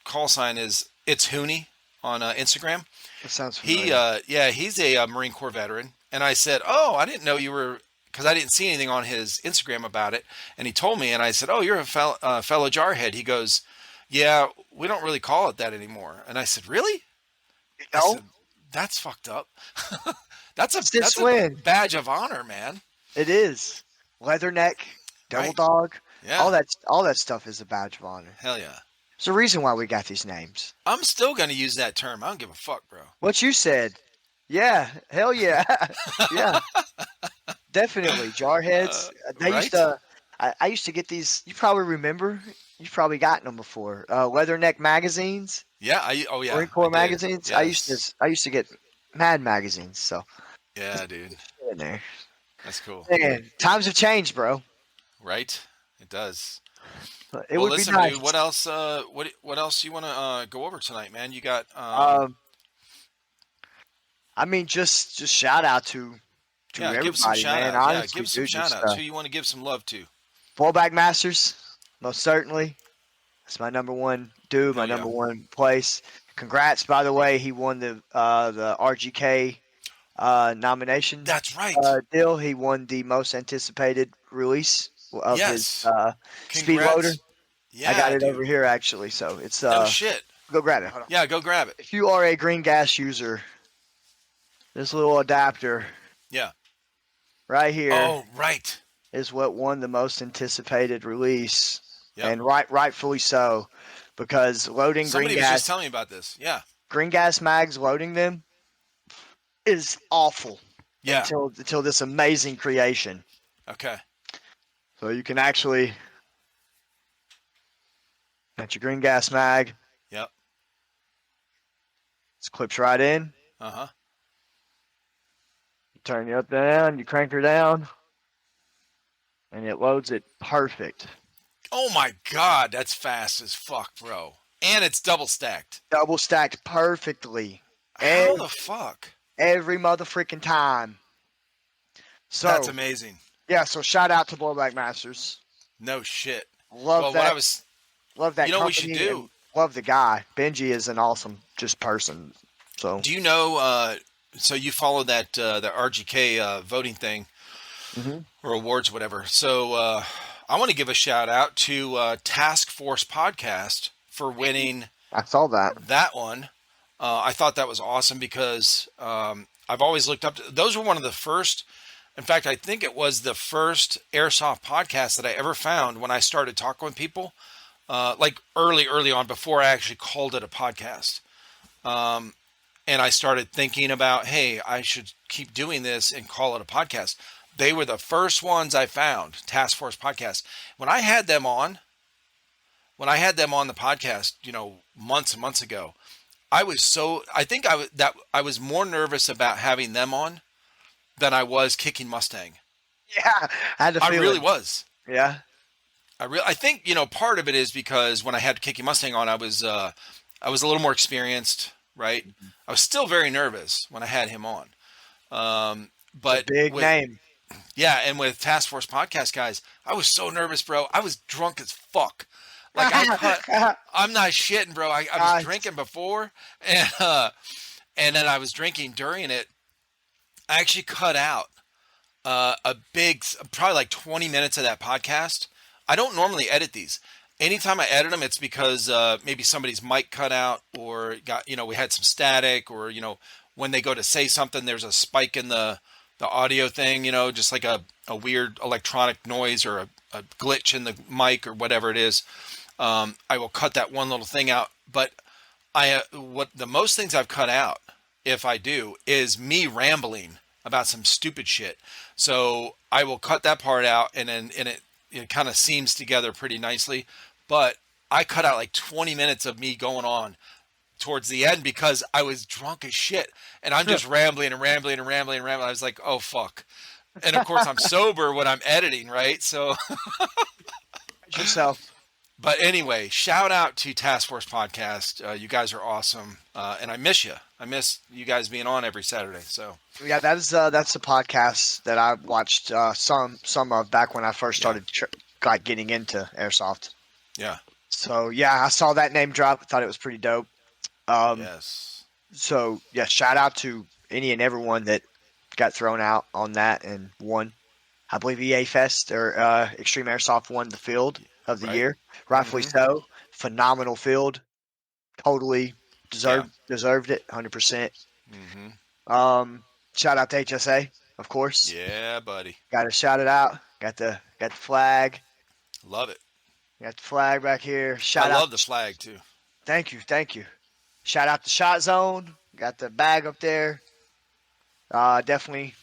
call sign is it's Houdinii. on Instagram. That sounds He, familiar. he's a Marine Corps veteran. And I said, "Oh, I didn't know you were," because I didn't see anything on his Instagram about it. And he told me, and I said, "Oh, you're a fellow Jarhead." He goes, "Yeah, we don't really call it that anymore." And I said, "Really?" I No, said, "That's fucked up." since That's a when? badge of honor, man. It is. Leatherneck, Devil Right? Dog, Yeah. all that stuff is a badge of honor. Hell yeah. There's a reason why we got these names. I'm still gonna use that term. I don't give a fuck, bro. What you said. Yeah, hell yeah. Yeah, definitely. Jarheads. They used Right? to I used to get these, you probably remember. You've probably gotten them before. Leatherneck magazines, Yeah. Oh yeah, Marine I Corps did. magazines. Yes. I used to get Mad magazines, so Yeah, dude. in there. That's cool. Man, times have changed, bro. Right? It does. But it Well, would be listen, dude. nice. What else? What else you want to go over tonight, man? You got Um, I mean, just shout out to yeah. Give some everybody, shout man. outs. Yeah, Honestly, give some dude, shout just outs. Who you want to give some love to? Fullback Masters, most certainly. That's my number one dude, my Hell yeah. number one place. Congrats, by the way. He won the RGK nomination That's right. deal. He won the most anticipated release of his Yes. speed loader. Congrats. I got Yeah, it over dude. here actually, so it's No shit. go grab it. Hold on. Yeah, go grab it. If you are a green gas user, this little adapter Yeah. right here Oh, right. is what won the most anticipated release, Yep. and rightfully so, because loading Somebody was just telling me about this. Yeah. green gas mags, loading them is awful Yeah. until this amazing creation. Okay. So you can actually got your green gas mag. Yep. It clips right in. Uh huh. You turn it up down. You crank her down, and it loads it perfect. Oh my God, that's fast as fuck, bro. And it's double stacked. Double stacked perfectly. How the fuck? Every motherfucking time. That's So amazing. yeah, so shout out to Blowback Masters. No shit. Love Well, that. Love that you know what we should company. do? And love the guy. Benji is an awesome just person. So Do you know? So you follow that the RGK voting thing mhm. or awards, whatever. So I want to give a shout out to Task Force Podcast for winning I saw that. that one. I thought that was awesome because I've always looked up to those. Were one of the first. In fact, I think it was the first airsoft podcast that I ever found when I started talking with people, like early on before I actually called it a podcast. And I started thinking about, hey, I should keep doing this and call it a podcast. They were the first ones I found, Task Force Podcast. When I had them on the podcast, months and months ago, I was more nervous about having them on than I was kicking Mustang. Yeah, I had to I feel really it. was. Yeah. I think, part of it is because when I had Kicking Mustang on, I was a little more experienced, right? I was still very nervous when I had him on. It's a But big name. yeah, and with Task Force Podcast guys, I was so nervous, bro. I was drunk as fuck. Like I'm not shitting, bro. I was Nice. drinking before, and then I was drinking during it. I actually cut out probably like 20 minutes of that podcast. I don't normally edit these. Anytime I edit them, it's because maybe somebody's mic cut out, or we had some static, or when they go to say something, there's a spike in the audio thing, just like a weird electronic noise or a glitch in the mic or whatever it is. I will cut that one little thing out. But what the most things I've cut out, if I do, is me rambling about some stupid shit. So I will cut that part out, and it kind of seams together pretty nicely. But I cut out like 20 minutes of me going on towards the end because I was drunk as shit, and I'm just rambling and rambling and rambling and rambling. I was like, oh fuck. And of course I'm sober when I'm editing, right? So Yourself. but anyway, shout out to Task Force Podcast. You guys are awesome, and I miss you. I miss you guys being on every Saturday. So Yeah, that's the podcast that I watched some of back when I first started getting into airsoft. yeah, So yeah, I saw that name drop. I thought it was pretty dope. Yes. So yeah, shout out to any and everyone that got thrown out on that and won. I believe EA Fest or Extreme Airsoft won the field of the Right. year, rightfully Mm-hmm. so. Phenomenal field, totally Yeah. deserved it, 100%. Mm-hmm. Shout out to HSA, of course. Yeah, buddy. Got to shout it out. Got the flag. Love it. Got the flag back here. I Shout out. love the flag too. Thank you. Shout out to Shot Zone. Got the bag up there. Definitely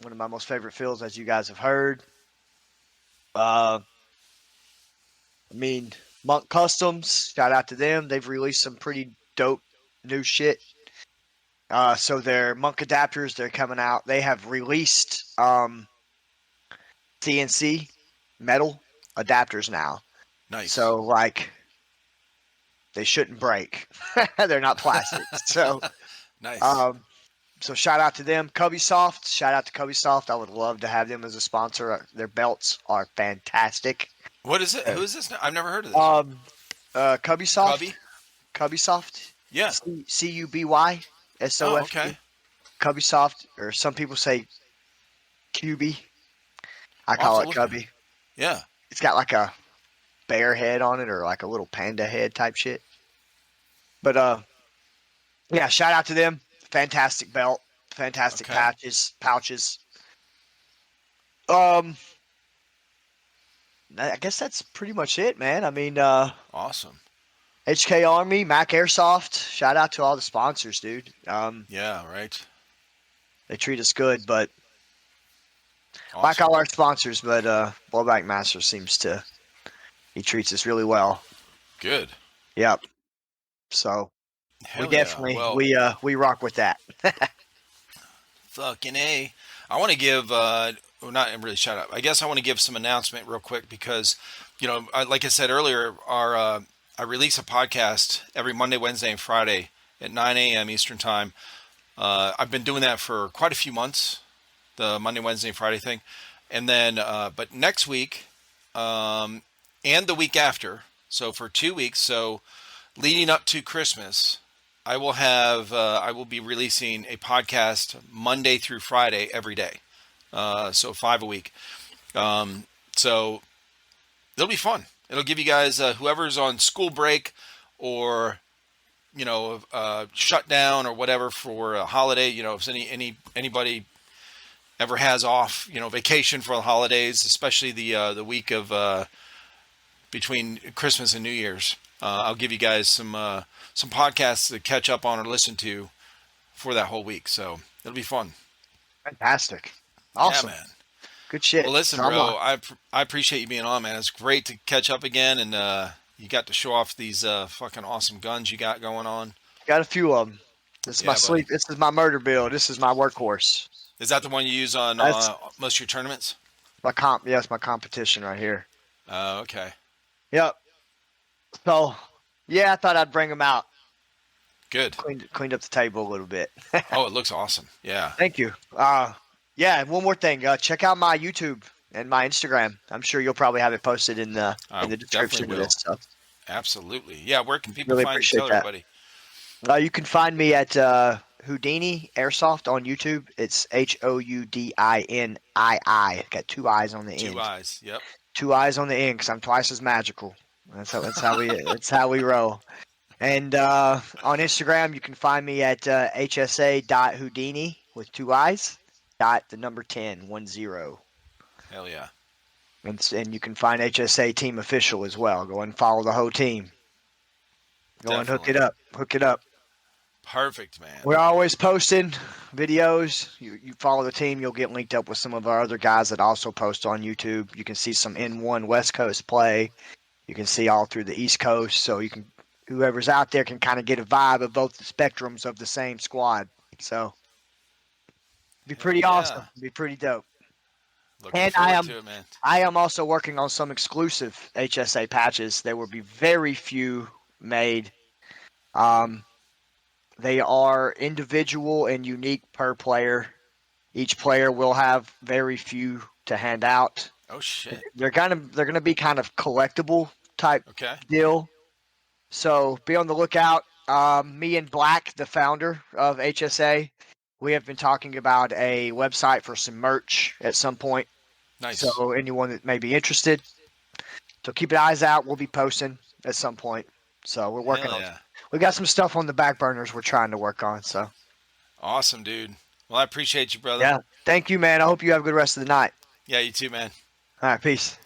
one of my most favorite fields, as you guys have heard. Uh, I mean, Monk Customs. Shout out to them. They've released some pretty dope new shit. So their Monk adapters, they're coming out. They have released CNC metal adapters now. Nice. So like they shouldn't break. They're not plastic. So Nice. so shout out to them. Cubby Soft. Shout out to Cubby Soft. I would love to have them as a sponsor. Their belts are fantastic. What is it? Who is this now? I've never heard of this. Cubby Soft. Cubby? Cubby Soft. Yeah. CUBY Oh, SOFT. okay. Cubby Soft, or some people say QB. I I'll call have it to look Cubby. Yeah. It's got like a bear head on it or like a little panda head type shit. But yeah, shout out to them. Fantastic belt, fantastic Okay. pouches. I guess that's pretty much it, man. I mean, Awesome. HK Army, Mac Airsoft. Shout out to all the sponsors, dude. Yeah, right. They treat us good, but like Awesome. all our sponsors, but Blowback Master he treats us really well. Good. Yep. So Hell we yeah. definitely Well, we rock with that. fucking A. I want to give, well, not really shout out. I guess I want to give some announcement real quick because, like I said earlier, I release a podcast every Monday, Wednesday, and Friday at 9 a.m. Eastern Time. I've been doing that for quite a few months, the Monday, Wednesday, and Friday thing. And then, but next week and the week after, so for 2 weeks, so leading up to Christmas, I will be releasing a podcast Monday through Friday every day. So 5 a week. So it'll be fun. It'll give you guys, whoever's on school break or, shut down or whatever for a holiday, if anybody ever has off, vacation for the holidays, especially the week of, between Christmas and New Year's. I'll give you guys some podcasts to catch up on or listen to for that whole week. So it'll be fun. Fantastic. Awesome. Yeah, man. Good shit. Well, listen, bro, I appreciate you being on, man. It's great to catch up again, and you got to show off these fucking awesome guns you got going on. Got a few of them. This is Yeah, my buddy. sleep. This is my murder build. This is my workhorse. Is that the one you use on That's- most of your tournaments? Yeah, it's my competition right here. Okay. Yep. So, yeah, I thought I'd bring them out. Good. Cleaned up the table a little bit. Oh, it looks awesome. Yeah. Thank you. Yeah, and one more thing. Check out my YouTube and my Instagram. I'm sure you'll probably have it posted in the description of definitely this stuff. Absolutely. Yeah. Where can people Really find you? appreciate Tell that. everybody. You can find me at Houdinii Airsoft on YouTube. It's HOUDINII. Got 2 eyes on the end. 2 eyes. Yep. 2 eyes on the end because I'm twice as magical. That's how we roll. And on Instagram, you can find me at hsa.houdini with 2 eyes, the number 10, 10. Hell yeah. And you can find HSA Team Official as well. Go and follow the whole team. Go and hook it up. Hook it up. Perfect, man. We're always posting videos. You follow the team, you'll get linked up with some of our other guys that also post on YouTube. You can see some N1 West Coast play. You can see all through the East Coast. So whoever's out there can kind of get a vibe of both the spectrums of the same squad. So it'd be pretty awesome. It'd be pretty dope. Looking And forward to it, man. I am also working on some exclusive HSA patches. There will be very few made. They are individual and unique per player. Each player will have very few to hand out. Oh shit. They're gonna be kind of collectible type Okay. deal. So be on the lookout. Me and Black, the founder of HSA, we have been talking about a website for some merch at some point. Nice. So anyone that may be interested, so keep your eyes out. We'll be posting at some point. So we're working Hell on. yeah. We got some stuff on the back burners we're trying to work on. So Awesome, dude. Well, I appreciate you, brother. yeah, thank you, man. I hope you have a good rest of the night. Yeah, you too, man. All right, peace.